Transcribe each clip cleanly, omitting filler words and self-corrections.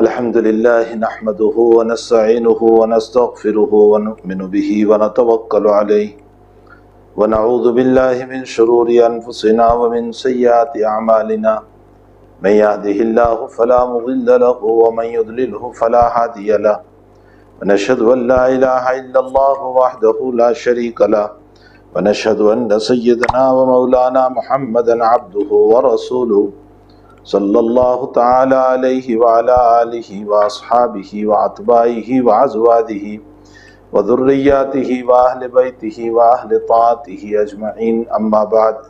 الحمد لله نحمده ونستعينه ونستغفره ونؤمن به ونتوكل عليه ونعوذ بالله من شرور أنفسنا ومن سيئات أعمالنا من يهده الله فلا مضل له ومن يضلله فلا هادي له ونشهد أن لا إله إلا الله وحده لا شريك له ونشهد أن سيدنا ومولانا محمدا عبده ورسوله صلی اللہ تعالی علیہ وعلى آلہ واصحابہ واتباعہ وازواجہ وذریاتہ واہل بیتہ واہل طاعتہ اجمعین، اما بعد۔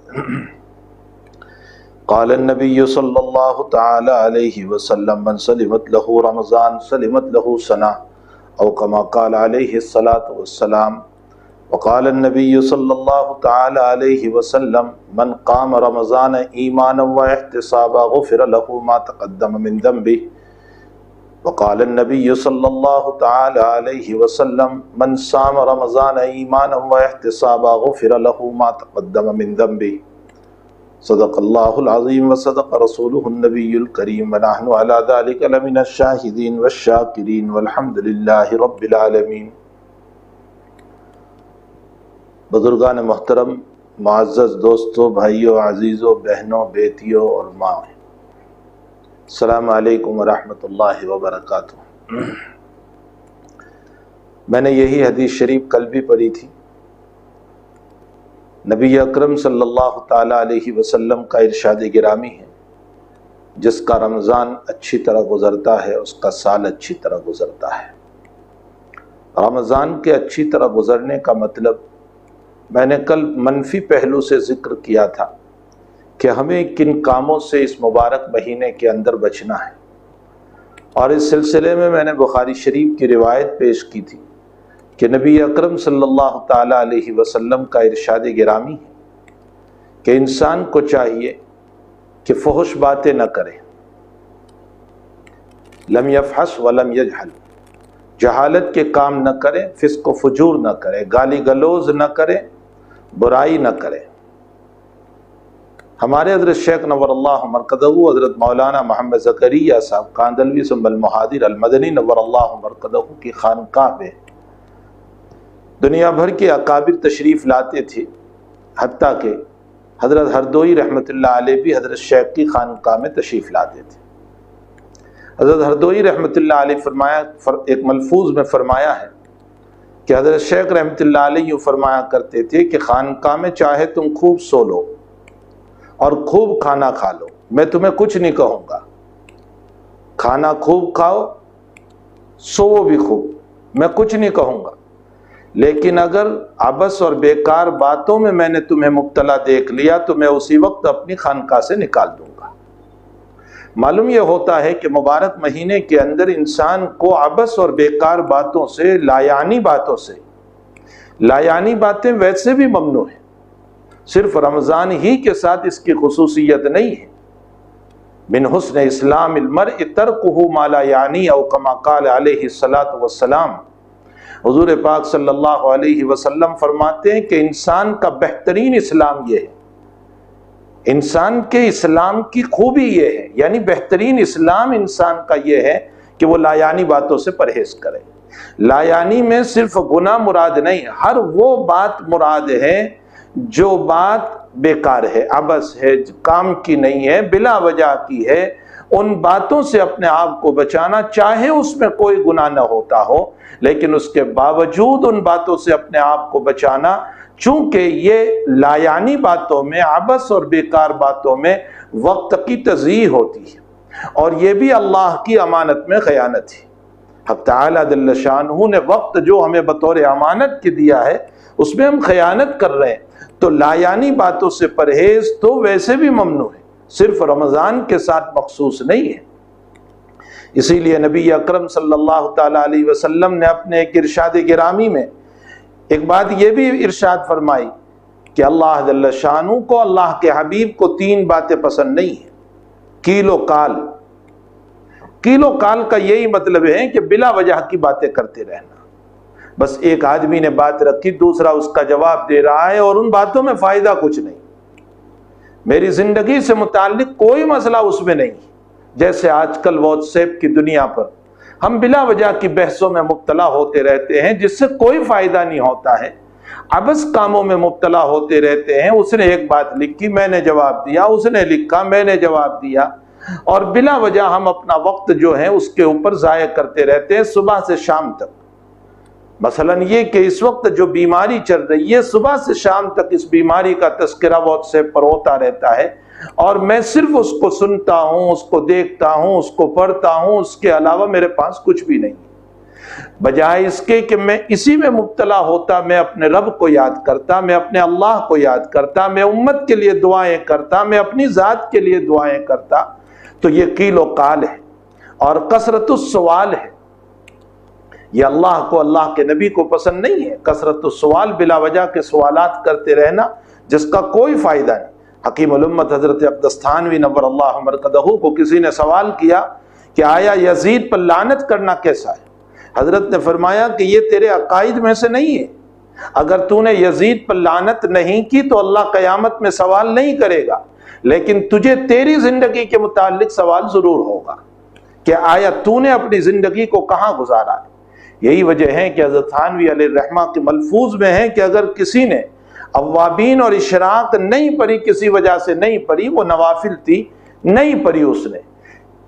قال النبی صلی اللہ تعالی علیہ وسلم من سلمت لہ رمضان سلمت لہ سنہ، او کما قال علیہ الصلاۃ والسلام۔ وقال النبی صلی اللہ تعالی علیہ وسلم من قام رمضان ایمانا واحتسابا غفر له ما تقدم من ذنبه۔ وقال النبی صلی اللہ تعالی علیہ وسلم من صام رمضان ایمانا واحتسابا غفر له ما تقدم من ذنبه۔ صدق اللہ العظیم وصدق رسولہ النبی الکریم ونحن علی ذلک لمن الشاہدین والشاکرین والحمد للہ رب العالمین۔ بزرگان محترم، معزز دوستوں، بھائیوں، عزیزوں، بہنوں، بیٹیوں اور ماں، السلام علیکم ورحمۃ اللہ وبرکاتہ۔ میں نے یہی حدیث شریف کل بھی پڑھی تھی۔ نبی اکرم صلی اللہ تعالی علیہ وسلم کا ارشاد گرامی ہے، جس کا رمضان اچھی طرح گزرتا ہے اس کا سال اچھی طرح گزرتا ہے۔ رمضان کے اچھی طرح گزرنے کا مطلب میں نے کل منفی پہلو سے ذکر کیا تھا کہ ہمیں کن کاموں سے اس مبارک مہینے کے اندر بچنا ہے، اور اس سلسلے میں نے بخاری شریف کی روایت پیش کی تھی کہ نبی اکرم صلی اللہ تعالی علیہ وسلم کا ارشاد گرامی ہے کہ انسان کو چاہیے کہ فحش باتیں نہ کرے، لم یفحش ولم یجہل، جہالت کے کام نہ کرے، فسق و فجور نہ کرے، گالی گلوز نہ کرے، برائی نہ کرے۔ ہمارے حضرت شیخ نور اللہ مرقدہ حضرت مولانا محمد زکریا صاحب کاندلوی ثم المہاجر المدنی نور اللہ مرقدہ کی خانقاہ میں دنیا بھر کے اکابر تشریف لاتے تھے، حتیٰ کہ حضرت ہردوئی رحمۃ اللہ علیہ بھی حضرت شیخ کی خانقاہ میں تشریف لاتے تھے۔ حضرت ہردوئی رحمۃ اللہ علیہ فرمایا، ایک ملفوظ میں فرمایا ہے کہ حضرت شیخ رحمۃ اللہ علیہ یوں فرمایا کرتے تھے کہ خانقاہ میں چاہے تم خوب سو لو اور خوب کھانا کھا لو، میں تمہیں کچھ نہیں کہوں گا، کھانا خوب کھاؤ، سو بھی خوب، میں کچھ نہیں کہوں گا، لیکن اگر عبث اور بیکار باتوں میں نے تمہیں مبتلا دیکھ لیا تو میں اسی وقت اپنی خانقاہ سے نکال دوں گا۔ معلوم یہ ہوتا ہے کہ مبارک مہینے کے اندر انسان کو عبث اور بیکار باتوں سے، لایعنی باتوں سے، لایعنی باتیں ویسے بھی ممنوع ہیں، صرف رمضان ہی کے ساتھ اس کی خصوصیت نہیں ہے۔ من حسن اسلام المرء ترکہ ما لا یعنی، او کما قال علیہ الصلاۃ والسلام۔ حضور پاک صلی اللہ علیہ وسلم فرماتے ہیں کہ انسان کا بہترین اسلام یہ ہے، انسان کے اسلام کی خوبی یہ ہے، یعنی بہترین اسلام انسان کا یہ ہے کہ وہ لایعنی باتوں سے پرہیز کرے۔ لایعنی میں صرف گناہ مراد نہیں، ہر وہ بات مراد ہے جو بات بیکار ہے، عبث ہے، کام کی نہیں ہے، بلا وجہ کی ہے، ان باتوں سے اپنے آپ کو بچانا، چاہے اس میں کوئی گناہ نہ ہوتا ہو، لیکن اس کے باوجود ان باتوں سے اپنے آپ کو بچانا، چونکہ یہ لایعنی باتوں میں، عبث اور بیکار باتوں میں وقت کی تضییع ہوتی ہے، اور یہ بھی اللہ کی امانت میں خیانت ہے۔ حق تعالیٰ جل شانہ نے وقت جو ہمیں بطور امانت کے دیا ہے اس میں ہم خیانت کر رہے ہیں، تو لایعنی باتوں سے پرہیز تو ویسے بھی ممنوع ہے، صرف رمضان کے ساتھ مخصوص نہیں ہے۔ اسی لیے نبی اکرم صلی اللہ تعالی علیہ وسلم نے اپنے ایک ارشاد گرامی میں ایک بات یہ بھی ارشاد فرمائی کہ اللہ جل شانہ کو، اللہ کے حبیب کو 3 باتیں پسند نہیں ہیں۔ کیل و کال، کیل و کال کا یہی مطلب ہے کہ بلا وجہ کی باتیں کرتے رہنا، بس ایک آدمی نے بات رکھی، دوسرا اس کا جواب دے رہا ہے اور ان باتوں میں فائدہ کچھ نہیں، میری زندگی سے متعلق کوئی مسئلہ اس میں نہیں، جیسے آج کل واٹس ایپ کی دنیا پر ہم بلا وجہ کی بحثوں میں مبتلا ہوتے رہتے ہیں جس سے کوئی فائدہ نہیں ہوتا ہے، عبث کاموں میں مبتلا ہوتے رہتے ہیں۔ اس نے ایک بات لکھی، میں نے جواب دیا، اس نے لکھا، میں نے جواب دیا، اور بلا وجہ ہم اپنا وقت جو ہے اس کے اوپر ضائع کرتے رہتے ہیں صبح سے شام تک۔ مثلا یہ کہ اس وقت جو بیماری چل رہی ہے، صبح سے شام تک اس بیماری کا تذکرہ واٹس ایپ پر ہوتا رہتا ہے، اور میں صرف اس کو سنتا ہوں، اس کو دیکھتا ہوں، اس کو پڑھتا ہوں، اس کے علاوہ میرے پاس کچھ بھی نہیں۔ بجائے اس کے کہ میں اسی میں مبتلا ہوتا، میں اپنے رب کو یاد کرتا، میں اپنے اللہ کو یاد کرتا، میں امت کے لیے دعائیں کرتا، میں اپنی ذات کے لیے دعائیں کرتا، تو یہ قیل و قال ہے اور کثرت السوال ہے۔ یہ اللہ کو، اللہ کے نبی کو پسند نہیں ہے، کثرت السوال، بلا وجہ کے سوالات کرتے رہنا جس کا کوئی فائدہ نہیں۔ حکیم الامت حضرت اقدس تھانوی نور اللہ مرقدہ کو کسی نے سوال کیا کہ آیا یزید پر لعنت کرنا کیسا ہے؟ حضرت نے فرمایا کہ یہ تیرے عقائد میں سے نہیں ہے، اگر تو نے یزید پر لعنت نہیں کی تو اللہ قیامت میں سوال نہیں کرے گا، لیکن تجھے تیری زندگی کے متعلق سوال ضرور ہوگا کہ آیا تو نے اپنی زندگی کو کہاں گزارا ہے۔ یہی وجہ ہے کہ حضرت تھانوی علیہ الرحمہ کے ملفوظ میں ہے کہ اگر کسی نے اوابین اور اشراق نہیں پڑھی، کسی وجہ سے نہیں پڑھی، وہ نوافل تھی، نہیں پڑھی اس نے،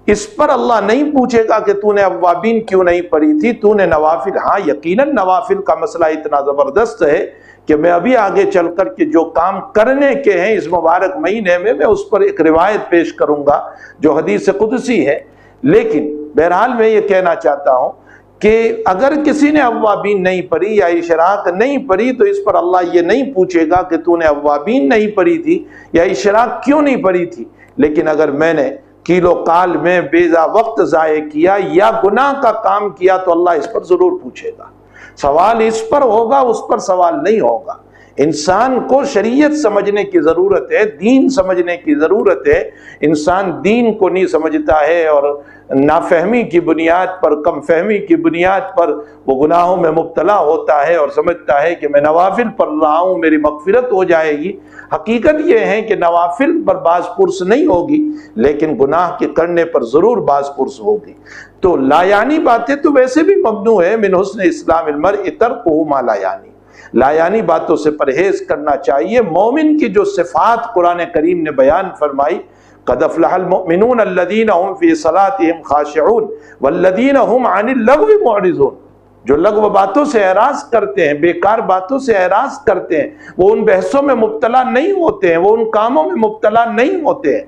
اس پر اللہ نہیں پوچھے گا کہ تو نے اوابین کیوں نہیں پڑھی تھی، تو نے نوافل۔ ہاں یقیناً نوافل کا مسئلہ اتنا زبردست ہے کہ میں ابھی آگے چل کر کے جو کام کرنے کے ہیں اس مبارک مہینے میں اس پر ایک روایت پیش کروں گا جو حدیث قدسی ہے۔ لیکن بہرحال میں یہ کہنا چاہتا ہوں کہ اگر کسی نے اوابین نہیں پڑھی یا اشراق نہیں پڑھی تو اس پر اللہ یہ نہیں پوچھے گا کہ تو نے اوابین نہیں پڑھی تھی یا اشراق کیوں نہیں پڑھی تھی، لیکن اگر میں نے قیل و قال میں بیضا وقت ضائع کیا یا گناہ کا کام کیا تو اللہ اس پر ضرور پوچھے گا۔ سوال اس پر ہوگا، اس پر سوال نہیں ہوگا۔ انسان کو شریعت سمجھنے کی ضرورت ہے، دین سمجھنے کی ضرورت ہے۔ انسان دین کو نہیں سمجھتا ہے اور نافہمی کی بنیاد پر، کم فہمی کی بنیاد پر وہ گناہوں میں مبتلا ہوتا ہے اور سمجھتا ہے کہ میں نوافل پڑھ رہا ہوں میری مغفرت ہو جائے گی۔ حقیقت یہ ہے کہ نوافل پر باز پرس نہیں ہوگی، لیکن گناہ کے کرنے پر ضرور باز پرس ہوگی۔ تو لا یعنی باتیں تو ویسے بھی ممنوع ہے، من حسن اسلام المرء ترکہ ما لا یعنی، لا یعنی باتوں سے پرہیز کرنا چاہیے۔ مومن کی جو صفات قرآن کریم نے بیان فرمائی، قد افلح المؤمنون الذین هم فی صلاتهم خاشعون والذین هم عن اللغو معرضون، جو لغو باتوں سے اعراض کرتے ہیں، بیکار باتوں سے اعراض کرتے ہیں، وہ ان بحثوں میں مبتلا نہیں ہوتے ہیں، وہ ان کاموں میں مبتلا نہیں ہوتے ہیں،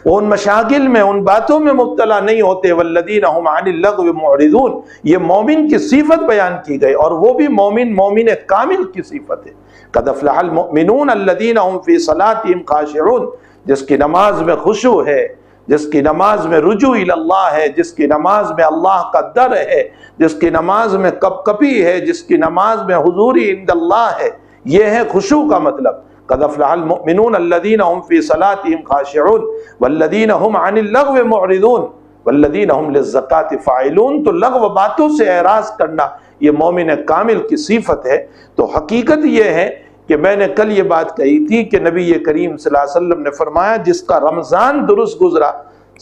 وہ ان مشاغل میں، ان باتوں میں مبتلا نہیں ہوتے۔ والذین هم عن اللغو معرضون، یہ مومن کی صفت بیان کی گئی، اور وہ بھی مومن کامل کی صفت ہے۔ قد افلح المؤمنون الذین هم فی صلاتهم خاشعون، جس کی نماز میں خشوع ہے، جس کی نماز میں رجوع اللہ ہے، جس کی نماز میں اللہ کا ڈر ہے، جس کی نماز میں کپ کپی ہے، جس کی نماز میں حضوری عند اللہ ہے، یہ ہے خشوع کا مطلب۔ قد افلح المؤمنون الذین هم فی صلاتهم خاشعون والذین هم عن اللغو معرضون والذین هم للزکاة فاعلون۔ تو لغو باتوں سے اعراض کرنا یہ مومن کامل کی صفت ہے۔ تو حقیقت یہ ہے کہ میں نے کل یہ بات کہی تھی کہ نبی کریم صلی اللہ علیہ وسلم نے فرمایا جس کا رمضان درست گزرا،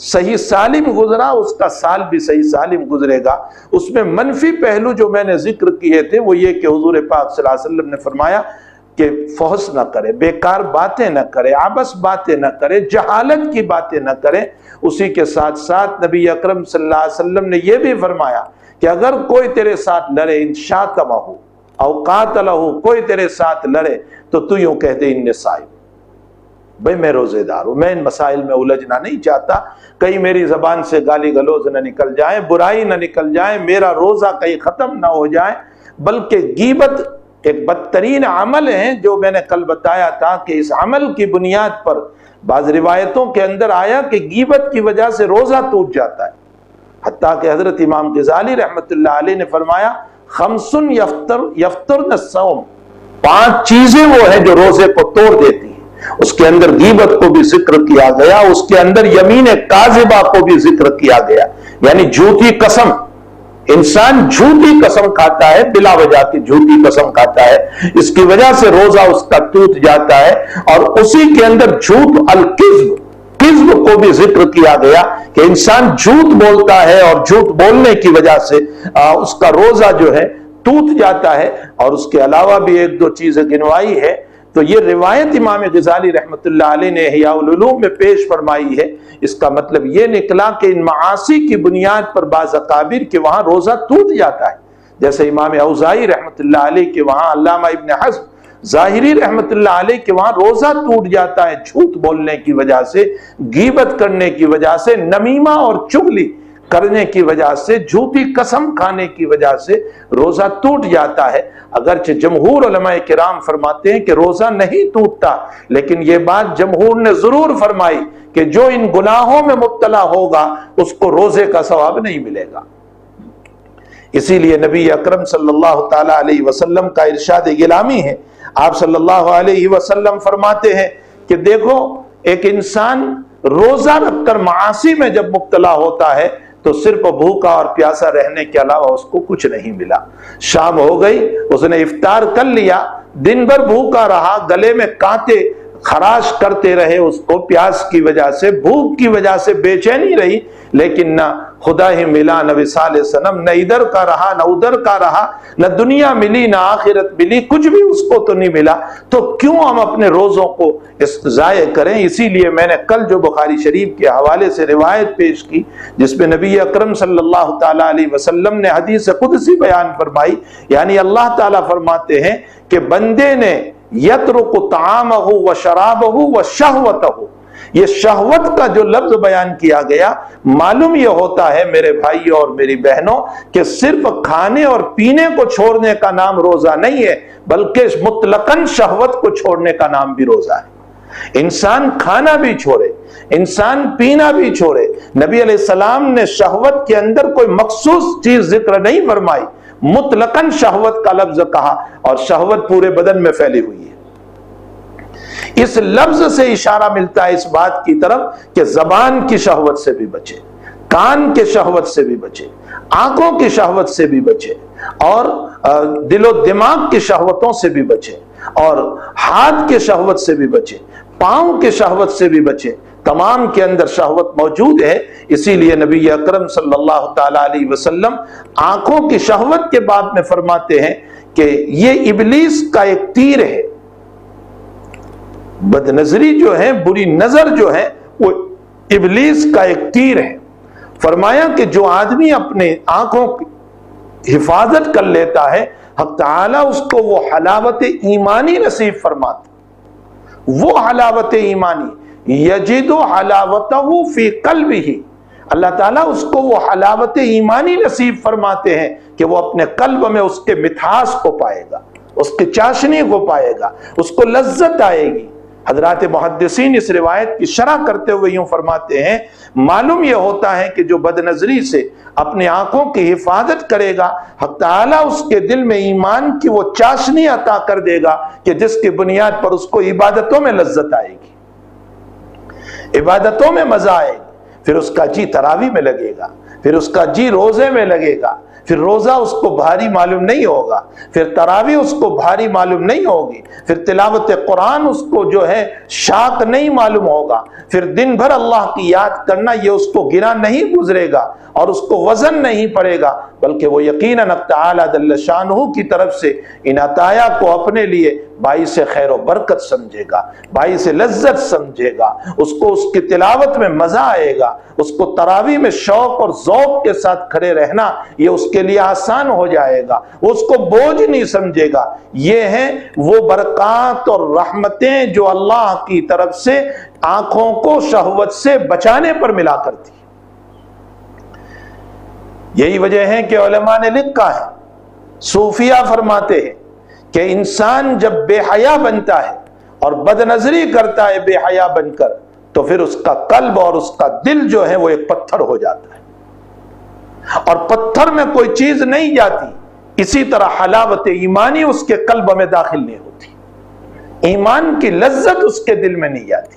صحیح سالم گزرا، اس کا سال بھی صحیح سالم گزرے گا۔ اس میں منفی پہلو جو میں نے ذکر کیے تھے وہ یہ کہ حضور پاک صلی اللہ علیہ وسلم نے فرمایا کہ فحش نہ کرے، بیکار باتیں نہ کرے، عبث باتیں نہ کرے، جہالت کی باتیں نہ کرے۔ اسی کے ساتھ ساتھ نبی اکرم صلی اللہ علیہ وسلم نے یہ بھی فرمایا کہ اگر کوئی تیرے ساتھ لڑے، ان شاتمہ او قاتلہ، کوئی تیرے ساتھ لڑے تو تو یوں کہہ دے ان صائم، بھئی میں روزے دار ہوں، میں ان مسائل میں الجھنا نہیں چاہتا، کہیں میری زبان سے گالی گلوز نہ نکل جائے، برائی نہ نکل جائے، میرا روزہ کہیں ختم نہ ہو جائے۔ بلکہ غیبت ایک بدترین عمل ہے جو میں نے کل بتایا تھا کہ اس عمل کی بنیاد پر بعض روایتوں کے اندر آیا کہ غیبت کی وجہ سے روزہ ٹوٹ جاتا ہے، حتیٰ کہ حضرت امام غزالی رحمۃ اللہ علیہ نے فرمایا خمسن یفترن الصوم، 5 چیزیں وہ ہیں جو روزے کو توڑ دیتی ہیں۔ اس کے اندر غیبت کو بھی ذکر کیا گیا، اس کے اندر یمین کاذبہ کو بھی ذکر کیا گیا، یعنی جھوٹی قسم۔ انسان جھوٹی قسم کھاتا ہے، بلا وجہ کی جھوٹی قسم کھاتا ہے، اس کی وجہ سے روزہ اس کا ٹوٹ جاتا ہے۔ اور اسی کے اندر جھوٹ، الکذب، کذب کو بھی ذکر کیا گیا کہ انسان جھوٹ بولتا ہے اور جھوٹ بولنے کی وجہ سے اس کا روزہ جو ہے ٹوٹ جاتا ہے، اور اس کے علاوہ بھی ایک دو چیزیں گنوائی ہے۔ تو یہ روایت امام غزالی رحمۃ اللہ علیہ نے احیاء العلوم میں پیش فرمائی ہے۔ اس کا مطلب یہ نکلا کہ ان معاصی کی بنیاد پر بعض اکابر کے وہاں روزہ ٹوٹ جاتا ہے، جیسے امام اوزاعی رحمۃ اللہ علیہ کے وہاں، علامہ ابن حزم ظاہری رحمۃ اللہ علیہ کے وہاں روزہ ٹوٹ جاتا ہے جھوٹ بولنے کی وجہ سے، غیبت کرنے کی وجہ سے، نمیمہ اور چغلی کرنے کی وجہ سے، جھوٹی قسم کھانے کی وجہ سے روزہ ٹوٹ جاتا ہے۔ اگرچہ جمہور علماء کرام فرماتے ہیں کہ روزہ نہیں ٹوٹتا، لیکن یہ بات جمہور نے ضرور فرمائی کہ جو ان گناہوں میں مبتلا ہوگا اس کو روزے کا ثواب نہیں ملے گا۔ اسی لیے نبی اکرم صلی اللہ تعالی علیہ وسلم کا ارشاد گرامی ہے، آپ صلی اللہ علیہ وسلم فرماتے ہیں کہ دیکھو ایک انسان روزہ رکھ کر معاصی میں جب مبتلا ہوتا ہے تو صرف بھوکا اور پیاسا رہنے کے علاوہ اس کو کچھ نہیں ملا۔ شام ہو گئی، اس نے افطار کر لیا، دن بھر بھوکا رہا، گلے میں کانٹے خراش کرتے رہے، اس کو پیاس کی وجہ سے، بھوک کی وجہ سے بے چینی رہی، لیکن نہ خدا ہی ملا، نہ وصال صنم، نہ ادھر کا رہا نہ ادھر کا رہا، نہ دنیا ملی نہ آخرت ملی، کچھ بھی اس کو تو نہیں ملا، تو کیوں ہم اپنے روزوں کو ضائع کریں؟ اسی لیے میں نے کل جو بخاری شریف کے حوالے سے روایت پیش کی جس میں نبی اکرم صلی اللہ تعالی علیہ وسلم نے حدیث قدسی بیان فرمائی، یعنی اللہ تعالیٰ فرماتے ہیں کہ بندے نے یترک طعامہ وشرابہ وشہوتہ، یہ شہوت کا جو لفظ بیان کیا گیا، معلوم یہ ہوتا ہے میرے بھائیوں اور میری بہنوں کہ صرف کھانے اور پینے کو چھوڑنے کا نام روزہ نہیں ہے، بلکہ مطلقاً شہوت کو چھوڑنے کا نام بھی روزہ ہے۔ انسان کھانا بھی چھوڑے، انسان پینا بھی چھوڑے۔ نبی علیہ السلام نے شہوت کے اندر کوئی مخصوص چیز ذکر نہیں فرمائی، مطلقاً شہوت کا لفظ کہا، اور شہوت پورے بدن میں پھیلی ہوئی ہے۔ اس لفظ سے اشارہ ملتا ہے اس بات کی طرف کہ زبان کی شہوت سے بھی بچے، کان کے شہوت سے بھی بچے، آنکھوں کی شہوت سے بھی بچے، اور دل و دماغ کی شہوتوں سے بھی بچے، اور ہاتھ کے شہوت سے بھی بچے، پاؤں کے شہوت سے بھی بچے۔ تمام کے اندر شہوت موجود ہے، اسی لیے نبی اکرم صلی اللہ تعالی علیہ وسلم آنکھوں کی شہوت کے باب میں فرماتے ہیں کہ یہ ابلیس کا ایک تیر ہے۔ بد نظری جو ہے، بری نظر جو ہے، وہ ابلیس کا ایک تیر ہے۔ فرمایا کہ جو آدمی اپنے آنکھوں کی حفاظت کر لیتا ہے، حق تعالیٰ اس کو وہ حلاوت ایمانی نصیب فرماتا، وہ حلاوت ایمانی یجد حلاوتہ فی قلبہ، اللہ تعالیٰ اس کو وہ حلاوت ایمانی نصیب فرماتے ہیں کہ وہ اپنے قلب میں اس کے مٹھاس کو پائے گا، اس کے چاشنی کو پائے گا، اس کو لذت آئے گی۔ حضرات محدثین اس روایت کی شرح کرتے ہوئے یوں فرماتے ہیں، معلوم یہ ہوتا ہے کہ جو بد نظری سے اپنی آنکھوں کی حفاظت کرے گا، حق تعالیٰ اس کے دل میں ایمان کی وہ چاشنی عطا کر دے گا کہ جس کی بنیاد پر اس کو عبادتوں میں لذت آئے گی، عبادتوں میں مزہ آئے گا، پھر اس کا جی تراویح میں لگے گا، پھر اس کا جی روزے میں لگے گا، پھر روزہ اس کو بھاری معلوم نہیں ہوگا، پھر تراویح اس کو بھاری معلوم نہیں ہوگی، پھر تلاوت قرآن اس کو جو ہے شاق نہیں معلوم ہوگا، پھر دن بھر اللہ کی یاد کرنا یہ اس کو گنا نہیں گزرے گا اور اس کو وزن نہیں پڑے گا، بلکہ وہ یقیناً تعالیٰ جل شانہ کی طرف سے ان عطایا کو اپنے لیے باعث خیر و برکت سمجھے گا، باعث لذت سمجھے گا، اس کو اس کی تلاوت میں مزہ آئے گا، اس کو تراویح میں شوق اور ذوق کے ساتھ کھڑے رہنا یہ اس کے لیے آسان ہو جائے گا، اس کو بوجھ نہیں سمجھے گا۔ یہ ہیں وہ برکات اور رحمتیں جو اللہ کی طرف سے آنکھوں کو شہوت سے بچانے پر ملا کرتی۔ یہی وجہ ہے کہ علماء نے لکھا ہے، صوفیہ فرماتے ہیں کہ انسان جب بے حیا بنتا ہے اور بد نظری کرتا ہے بے حیا بن کر، تو پھر اس کا قلب اور اس کا دل جو ہے وہ ایک پتھر ہو جاتا ہے، اور پتھر میں کوئی چیز نہیں جاتی، اسی طرح حلاوت ایمانی اس کے قلب میں داخل نہیں ہوتی، ایمان کی لذت اس کے دل میں نہیں جاتی،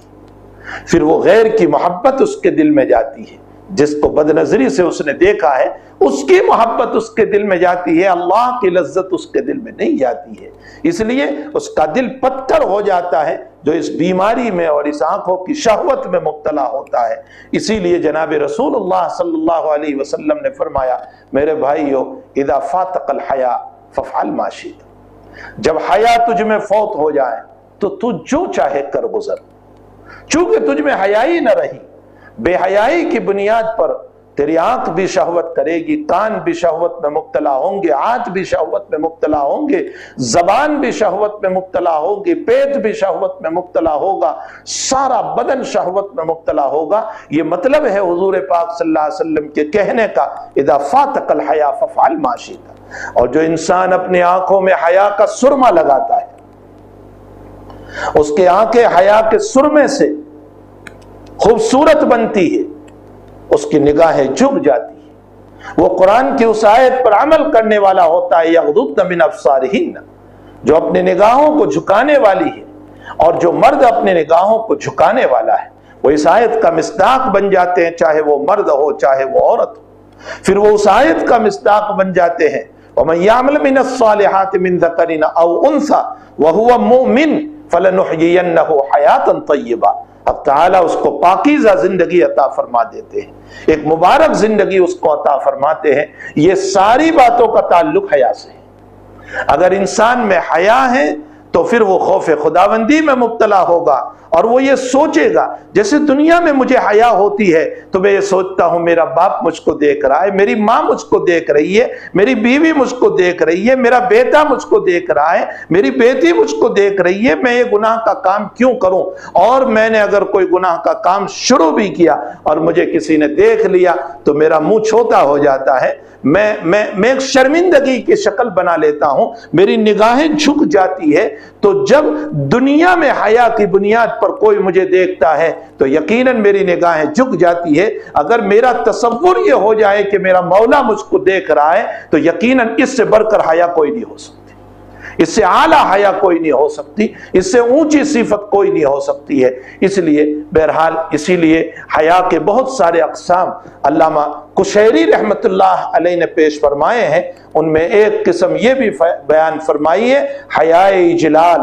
پھر وہ غیر کی محبت اس کے دل میں جاتی ہے، جس کو بد نظری سے اس نے دیکھا ہے اس کی محبت اس کے دل میں جاتی ہے، اللہ کی لذت اس کے دل میں نہیں جاتی ہے، اس لیے اس کا دل پتھر ہو جاتا ہے جو اس بیماری میں اور اس آنکھوں کی شہوت میں مبتلا ہوتا ہے۔ اسی لیے جناب رسول اللہ صلی اللہ علیہ وسلم نے فرمایا، میرے بھائیو اذا فاتق الحیا فافعل ما شئت، جب حیا تجھ میں فوت ہو جائے تو تو جو چاہے کر گزر، چونکہ تجھ میں حیائی نہ رہی، بے حیائی کی بنیاد پر تیری آنکھ بھی شہوت کرے گی، کان بھی شہوت میں مبتلا ہوں گے، ہاتھ بھی شہوت میں مبتلا ہوں گے، زبان بھی شہوت میں مبتلا ہوگی، پیٹ بھی شہوت میں مبتلا ہوگا، سارا بدن شہوت میں مبتلا ہوگا۔ یہ مطلب ہے حضور پاک صلی اللہ علیہ وسلم کے کہنے کا، اذا فاتق الحیا فافعل ما شئت۔ اور جو انسان اپنی آنکھوں میں حیا کا سرما لگاتا ہے، اس کے آنکھیں حیا کے سرمے سے خوبصورت بنتی ہے، اس کی نگاہیں جھک جاتی ہیں، وہ قرآن کی اس آیت پر عمل کرنے والا ہوتا ہے، یغضضن من ابصارہن، جو اپنے نگاہوں کو جھکانے والی ہے، اور جو مرد اپنے نگاہوں کو جھکانے والا ہے وہ اس آیت کا مصداق بن جاتے ہیں، چاہے وہ مرد ہو چاہے وہ عورت ہو، پھر وہ اس آیت کا مصداق بن جاتے ہیں، وَمَن يَعْمَلْ مِنَ الصَّالِحَاتِ مِن ذَكَرٍ أَوْ أُنثَىٰ وَهُوَ مُؤْمِنٌ فَلَنُحْيِيَنَّهُ حَيَاةً طَيِّبَةً۔ اب تعالیٰ اس کو پاکیزہ زندگی عطا فرما دیتے ہیں، ایک مبارک زندگی اس کو عطا فرماتے ہیں۔ یہ ساری باتوں کا تعلق حیا سے ہے۔ اگر انسان میں حیا ہے تو پھر وہ خوف خداوندی میں مبتلا ہوگا، اور وہ یہ سوچے گا، جیسے دنیا میں مجھے حیا ہوتی ہے تو میں یہ سوچتا ہوں میرا باپ مجھ کو دیکھ رہا ہے، میری ماں مجھ کو دیکھ رہی ہے، میری بیوی مجھ کو دیکھ رہی ہے، میرا بیٹا مجھ کو دیکھ رہا ہے، میری بیٹی مجھ کو دیکھ رہی ہے، میں یہ گناہ کا کام کیوں کروں؟ اور میں نے اگر کوئی گناہ کا کام شروع بھی کیا اور مجھے کسی نے دیکھ لیا تو میرا منہ چھوٹا ہو جاتا ہے، میں ایک شرمندگی کی شکل بنا لیتا ہوں، میری نگاہیں جھک جاتی ہے۔ تو جب دنیا میں حیا کی بنیاد پر کوئی مجھے دیکھتا ہے تو یقیناً میری نگاہیں جھک جاتی ہے۔ اگر میرا تصور یہ ہو جائے کہ میرا مولا مجھ کو دیکھ رہا ہے تو یقیناً اس سے بڑھ کر حیا کوئی نہیں ہو سکتی، اس سے اعلیٰ حیا کوئی نہیں ہو سکتی، اس سے اونچی صفت کوئی نہیں ہو سکتی ہے۔ اس لیے بہرحال اسی لیے حیا کے بہت سارے اقسام علامہ قشیری رحمت اللہ علیہ نے پیش فرمائے ہیں، ان میں ایک قسم یہ بھی بیان فرمائی ہے، حیاء اجلال۔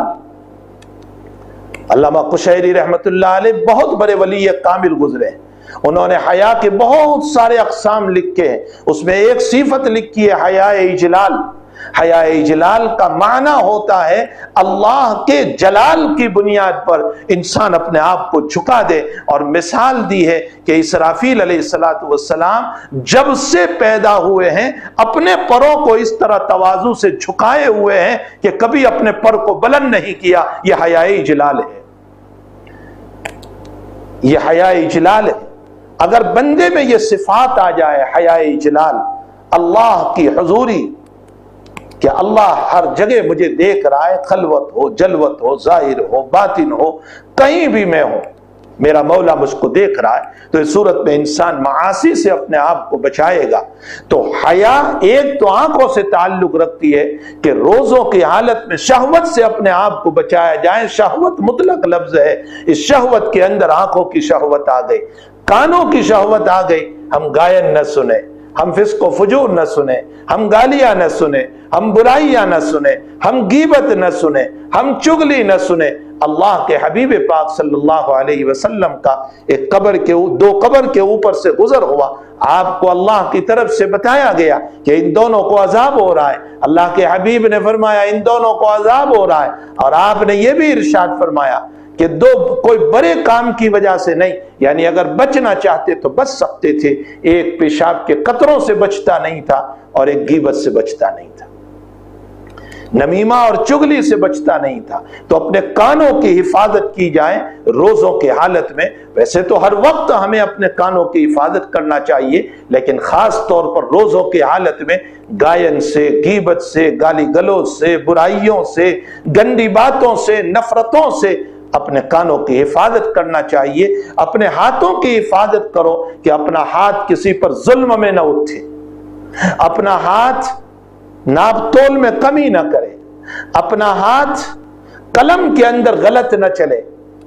علامہ قشیری رحمت اللہ علیہ بہت بڑے ولی کامل گزرے ہیں، انہوں نے حیا کے بہت سارے اقسام لکھے ہیں، اس میں ایک صفت لکھی ہے حیاء اجلال۔ حیاء اجلال کا معنی ہوتا ہے اللہ کے جلال کی بنیاد پر انسان اپنے آپ کو جھکا دے، اور مثال دی ہے کہ اسرافیل علیہ السلام جب سے پیدا ہوئے ہیں اپنے پروں کو اس طرح تواضع سے جھکائے ہوئے ہیں کہ کبھی اپنے پر کو بلند نہیں کیا۔ یہ حیاء اجلال ہے، یہ حیاء اجلال ہے۔ اگر بندے میں یہ صفات آ جائے حیاء اجلال، اللہ کی حضوری، کہ اللہ ہر جگہ مجھے دیکھ رہا ہے، خلوت ہو جلوت ہو ظاہر ہو باطن ہو، کہیں بھی میں ہوں میرا مولا مجھ کو دیکھ رہا ہے، تو اس صورت میں انسان معاصی سے اپنے آپ کو بچائے گا۔ تو حیا ایک تو آنکھوں سے تعلق رکھتی ہے کہ روزوں کی حالت میں شہوت سے اپنے آپ کو بچایا جائے۔ شہوت مطلق لفظ ہے، اس شہوت کے اندر آنکھوں کی شہوت آ گئی، کانوں کی شہوت آ گئی، ہم گائن نہ سنیں، ہم فسق و فجور نہ سنیں، ہم گالیاں نہ سنیں، ہم برائیاں نہ سنیں، ہم غیبت نہ سنیں، ہم چغلی نہ سنیں۔ اللہ کے حبیب پاک صلی اللہ علیہ وسلم کا ایک دو قبر کے اوپر سے گزر ہوا، آپ کو اللہ کی طرف سے بتایا گیا کہ ان دونوں کو عذاب ہو رہا ہے۔ اللہ کے حبیب نے فرمایا ان دونوں کو عذاب ہو رہا ہے، اور آپ نے یہ بھی ارشاد فرمایا کہ کوئی بڑے کام کی وجہ سے نہیں، یعنی اگر بچنا چاہتے تو بچ سکتے تھے، ایک پیشاب کے قطروں سے بچتا نہیں تھا اور ایک غیبت سے بچتا نہیں تھا، نمیمہ اور چغلی سے بچتا نہیں تھا۔ تو اپنے کانوں کی حفاظت کی جائے روزوں کی حالت میں۔ ویسے تو ہر وقت ہمیں اپنے کانوں کی حفاظت کرنا چاہیے، لیکن خاص طور پر روزوں کی حالت میں گائن سے، غیبت سے، گالی گلوچ سے، برائیوں سے، گندی باتوں سے، نفرتوں سے اپنے کانوں کی حفاظت کرنا چاہیے۔ اپنے ہاتھوں کی حفاظت کرو کہ اپنا ہاتھ کسی پر ظلم میں نہ اٹھے، اپنا ہاتھ ناپ تول میں کمی نہ کرے، اپنا ہاتھ قلم کے اندر غلط نہ چلے،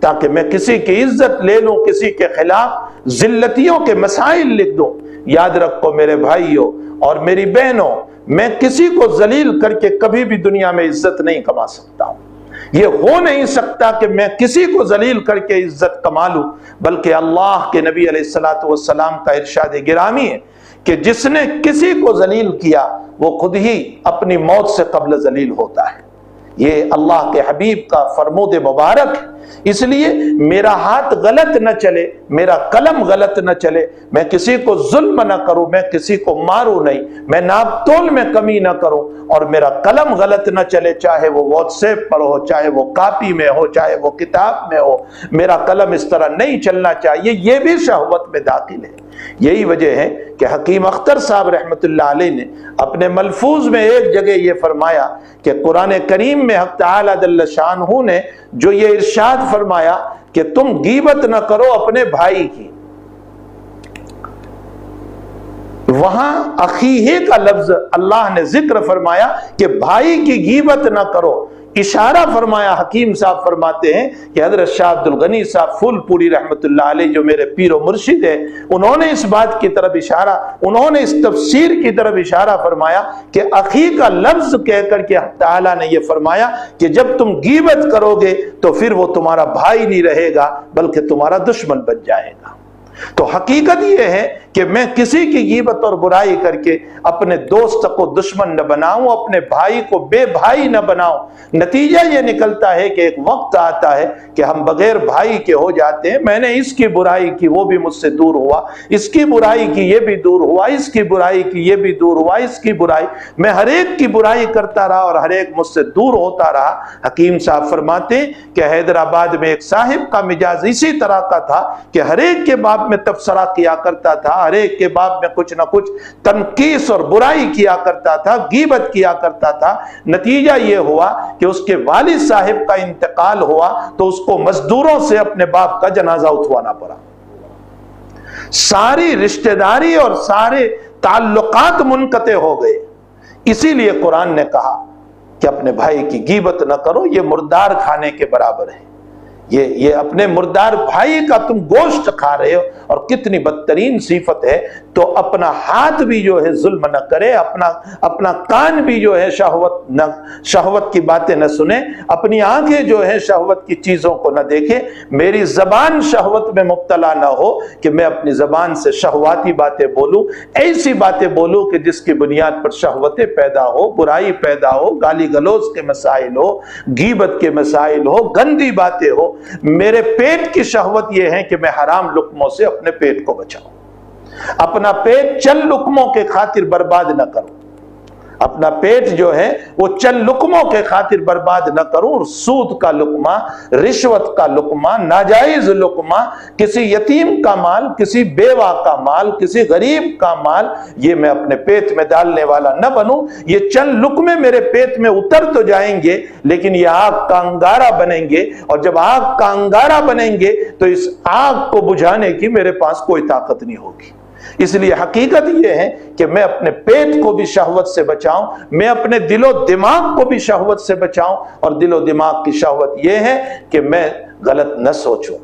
تاکہ میں کسی کی عزت لے لوں، کسی کے خلاف ذلتیوں کے مسائل لکھ دوں۔ یاد رکھو میرے بھائیوں اور میری بہنوں، میں کسی کو ذلیل کر کے کبھی بھی دنیا میں عزت نہیں کما سکتا ہوں۔ یہ ہو نہیں سکتا کہ میں کسی کو ذلیل کر کے عزت کما لوں، بلکہ اللہ کے نبی علیہ الصلوۃ والسلام کا ارشاد گرامی ہے کہ جس نے کسی کو ذلیل کیا وہ خود ہی اپنی موت سے قبل ذلیل ہوتا ہے۔ یہ اللہ کے حبیب کا فرمود مبارک ہے۔ اس لیے میرا ہاتھ غلط نہ چلے، میرا قلم غلط نہ چلے، میں کسی کو ظلم نہ کروں، میں کسی کو ماروں نہیں، میں ناپ تول میں کمی نہ کروں، اور میرا قلم غلط نہ چلے، چاہے وہ واٹس ایپ پر ہو، چاہے وہ کاپی میں ہو، چاہے وہ کتاب میں ہو، میرا قلم اس طرح نہیں چلنا چاہیے۔ یہ بھی شہوت میں داخل ہے۔ یہی وجہ ہے کہ حکیم اختر صاحب رحمۃ اللہ علیہ نے اپنے ملفوظ میں ایک جگہ یہ فرمایا کہ قرآن کریم میں حق تعالی جل شانہ نے جو یہ ارشاد فرمایا کہ تم غیبت نہ کرو اپنے بھائی کی، وہاں اخیہ کا لفظ اللہ نے ذکر فرمایا کہ بھائی کی غیبت نہ کرو۔ اشارہ فرمایا، حکیم صاحب فرماتے ہیں کہ حضرت شاہ عبد الغنی صاحب پھول پوری رحمت اللہ علیہ جو میرے پیر و مرشد ہے، انہوں نے اس بات کی طرف اشارہ، انہوں نے اس تفسیر کی طرف اشارہ فرمایا کہ اخی کا لفظ کہہ کر کے تعالیٰ نے یہ فرمایا کہ جب تم غیبت کرو گے تو پھر وہ تمہارا بھائی نہیں رہے گا بلکہ تمہارا دشمن بن جائے گا۔ تو حقیقت یہ ہے کہ میں کسی کی غیبت اور برائی کر کے اپنے دوست کو دشمن نہ بناؤں، اپنے بھائی کو بے بھائی نہ بناؤں۔ نتیجہ یہ نکلتا ہے کہ ایک وقت آتا ہے کہ ہم بغیر بھائی کے ہو جاتے ہیں۔ میں نے اس کی برائی کی، وہ بھی مجھ سے دور ہوا، اس کی برائی کی، یہ بھی دور ہوا، اس کی برائی کی، یہ بھی دور ہوا، اس کی برائی، میں ہر ایک کی برائی کرتا رہا اور ہر ایک مجھ سے دور ہوتا رہا۔ حکیم صاحب فرماتے ہیں کہ حیدرآباد میں ایک صاحب کا مزاج اسی طرح کا تھا کہ ہر ایک کے باب میں تبصرہ کیا کرتا تھا، ہر ایک کے باب میں کچھ نہ کچھ تنقیص اور برائی کیا کرتا تھا، غیبت کیا کرتا تھا۔ نتیجہ یہ ہوا کہ اس کے والد صاحب کا انتقال ہوا تو اس کو مزدوروں سے اپنے باپ کا جنازہ اٹھوانا پڑا۔ ساری رشتہ داری اور سارے تعلقات منقطع ہو گئے۔ اسی لیے قرآن نے کہا کہ اپنے بھائی کی غیبت نہ کرو، یہ مردار کھانے کے برابر ہے۔ یہ اپنے مردار بھائی کا تم گوشت کھا رہے ہو، اور کتنی بدترین صفت ہے۔ تو اپنا ہاتھ بھی جو ہے ظلم نہ کرے، اپنا کان بھی جو ہے شہوت کی باتیں نہ سنے، اپنی آنکھیں جو ہے شہوت کی چیزوں کو نہ دیکھے، میری زبان شہوت میں مبتلا نہ ہو کہ میں اپنی زبان سے شہواتی باتیں بولوں، ایسی باتیں بولوں کہ جس کی بنیاد پر شہوتیں پیدا ہو، برائی پیدا ہو، گالی گلوچ کے مسائل ہو، غیبت کے مسائل ہو، گندی باتیں ہو۔ میرے پیٹ کی شہوت یہ ہے کہ میں حرام لقموں سے اپنے پیٹ کو بچاؤں، اپنا پیٹ چند لقموں کے خاطر برباد نہ کروں، اپنا پیٹ جو ہے وہ چند لقموں کے خاطر برباد نہ کروں۔ سود کا لقمہ، رشوت کا لقمہ، ناجائز لقمہ، کسی یتیم کا مال، کسی بیوہ کا مال، کسی غریب کا مال، یہ میں اپنے پیٹ میں ڈالنے والا نہ بنوں۔ یہ چند لقمے میرے پیٹ میں اتر تو جائیں گے لیکن یہ آگ کا انگارہ بنیں گے، اور جب آگ کا انگارہ بنیں گے تو اس آگ کو بجھانے کی میرے پاس کوئی طاقت نہیں ہوگی۔ اس لیے حقیقت یہ ہے کہ میں اپنے پیٹ کو بھی شہوت سے بچاؤں، میں اپنے دل و دماغ کو بھی شہوت سے بچاؤں، اور دل و دماغ کی شہوت یہ ہے کہ میں غلط نہ سوچوں،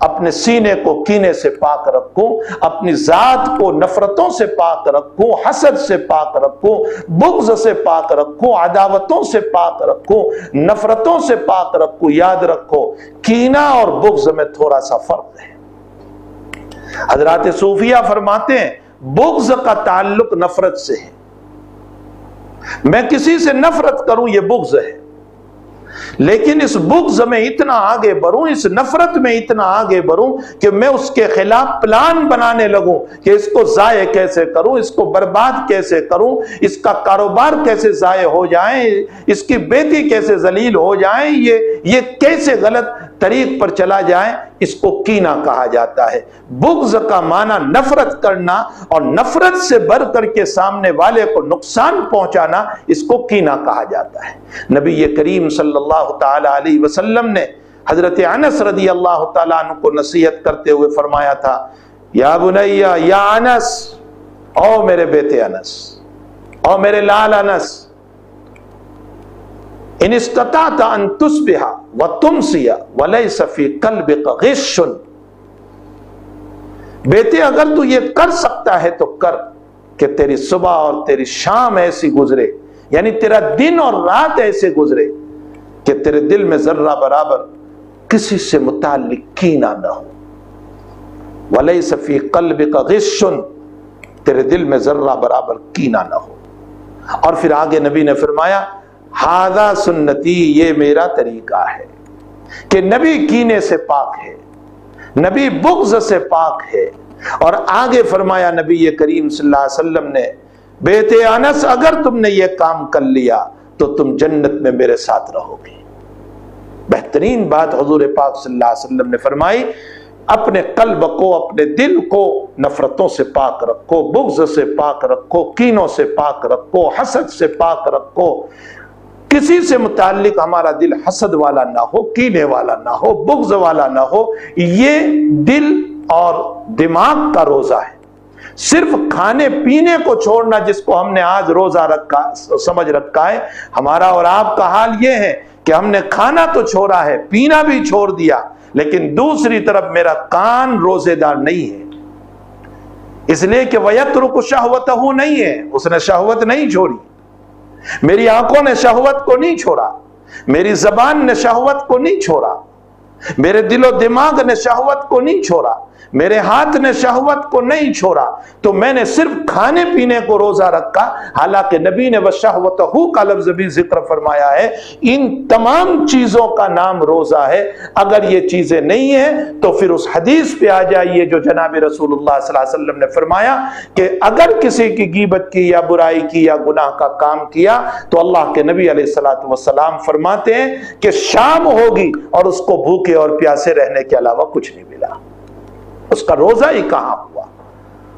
اپنے سینے کو کینے سے پاک رکھوں، اپنی ذات کو نفرتوں سے پاک رکھوں، حسد سے پاک رکھوں، بغض سے پاک رکھوں، عداوتوں سے پاک رکھوں، نفرتوں سے پاک رکھوں۔ یاد رکھو کینہ اور بغض میں تھوڑا سا فرق ہے۔ حضرات صوفیہ فرماتے ہیں بغض کا تعلق نفرت سے ہے، میں کسی سے نفرت کروں یہ بغض ہے، لیکن اس بغض میں اتنا آگے بڑھوں، اس نفرت میں اتنا آگے بڑھوں کہ میں اس کے خلاف پلان بنانے لگوں کہ اس کو ضائع کیسے کروں، اس کو برباد کیسے کروں، اس کا کاروبار کیسے ضائع ہو جائے، اس کی بیٹی کیسے ذلیل ہو جائے، یہ کیسے غلط طریق پر چلا جائے، اس کو کینہ کہا جاتا ہے۔ بغض کا معنی نفرت کرنا، اور نفرت سے بڑھ کر کے سامنے والے کو نقصان پہنچانا، اس کو کینہ کہا جاتا ہے۔ نبی کریم صلی اللہ تعالی علیہ وسلم نے حضرت انس رضی اللہ تعالیٰ عنہ کو نصیحت کرتے ہوئے فرمایا تھا، یا بنیا، یا انس، او میرے بیٹے انس، او میرے لال انس، ان استطعت ان تصبح وتمسی وليس في قلبك غش، بیٹے اگر تو یہ کر سکتا ہے تو کر کہ تیری صبح اور تیری شام ایسی گزرے، یعنی تیرا دن اور رات ایسے گزرے کہ تیرے دل میں ذرہ برابر کسی سے متعلق کینہ نہ ہو، وَلَيْسَ فِي قَلْبِكَ غِشٌ، تیرے دل میں ذرہ برابر کینہ نہ ہو۔ اور پھر آگے نبی نے فرمایا ہذا سنتی، یہ میرا طریقہ ہے، کہ نبی کینے سے پاک ہے، نبی بغض سے پاک ہے۔ اور آگے فرمایا نبی کریم صلی اللہ علیہ وسلم نے بیٹے انس اگر تم نے یہ کام کر لیا تو تم جنت میں میرے ساتھ رہو گے۔ بہترین بات حضور پاک صلی اللہ علیہ وسلم نے فرمائی، اپنے قلب کو، اپنے دل کو نفرتوں سے پاک رکھو، بغض سے پاک رکھو، کینوں سے پاک رکھو، حسد سے پاک رکھو۔ کسی سے متعلق ہمارا دل حسد والا نہ ہو، کینے والا نہ ہو، بغض والا نہ ہو۔ یہ دل اور دماغ کا روزہ ہے۔ صرف کھانے پینے کو چھوڑنا جس کو ہم نے آج روزہ رکھا سمجھ رکھا ہے، ہمارا اور آپ کا حال یہ ہے کہ ہم نے کھانا تو چھوڑا ہے، پینا بھی چھوڑ دیا، لیکن دوسری طرف میرا کان روزے دار نہیں ہے، اس لیے کہ وَيَتْرُكُ شَهْوَتَهُ نہیں ہے، اس نے شہوت نہیں چھوڑی۔ میری آنکھوں نے شہوت کو نہیں چھوڑا، میری زبان نے شہوت کو نہیں چھوڑا، میرے دل و دماغ نے شہوت کو نہیں چھوڑا، میرے ہاتھ نے شہوت کو نہیں چھوڑا، تو میں نے صرف کھانے پینے کو روزہ رکھا۔ حالانکہ نبی نے وَشَهْوَتَهُ کا لفظ بھی ذکر فرمایا ہے، ان تمام چیزوں کا نام روزہ ہے۔ اگر یہ چیزیں نہیں ہیں تو پھر اس حدیث پہ آ جائیے جو جناب رسول اللہ صلی اللہ علیہ وسلم نے فرمایا کہ اگر کسی کی غیبت کی یا برائی کی یا گناہ کا کام کیا تو اللہ کے نبی علیہ الصلوۃ والسلام فرماتے ہیں کہ شام ہوگی اور اس کو بھوکے اور پیاسے رہنے کے علاوہ کچھ نہیں ملا، اس کا روزہ ہی کہاں ہوا،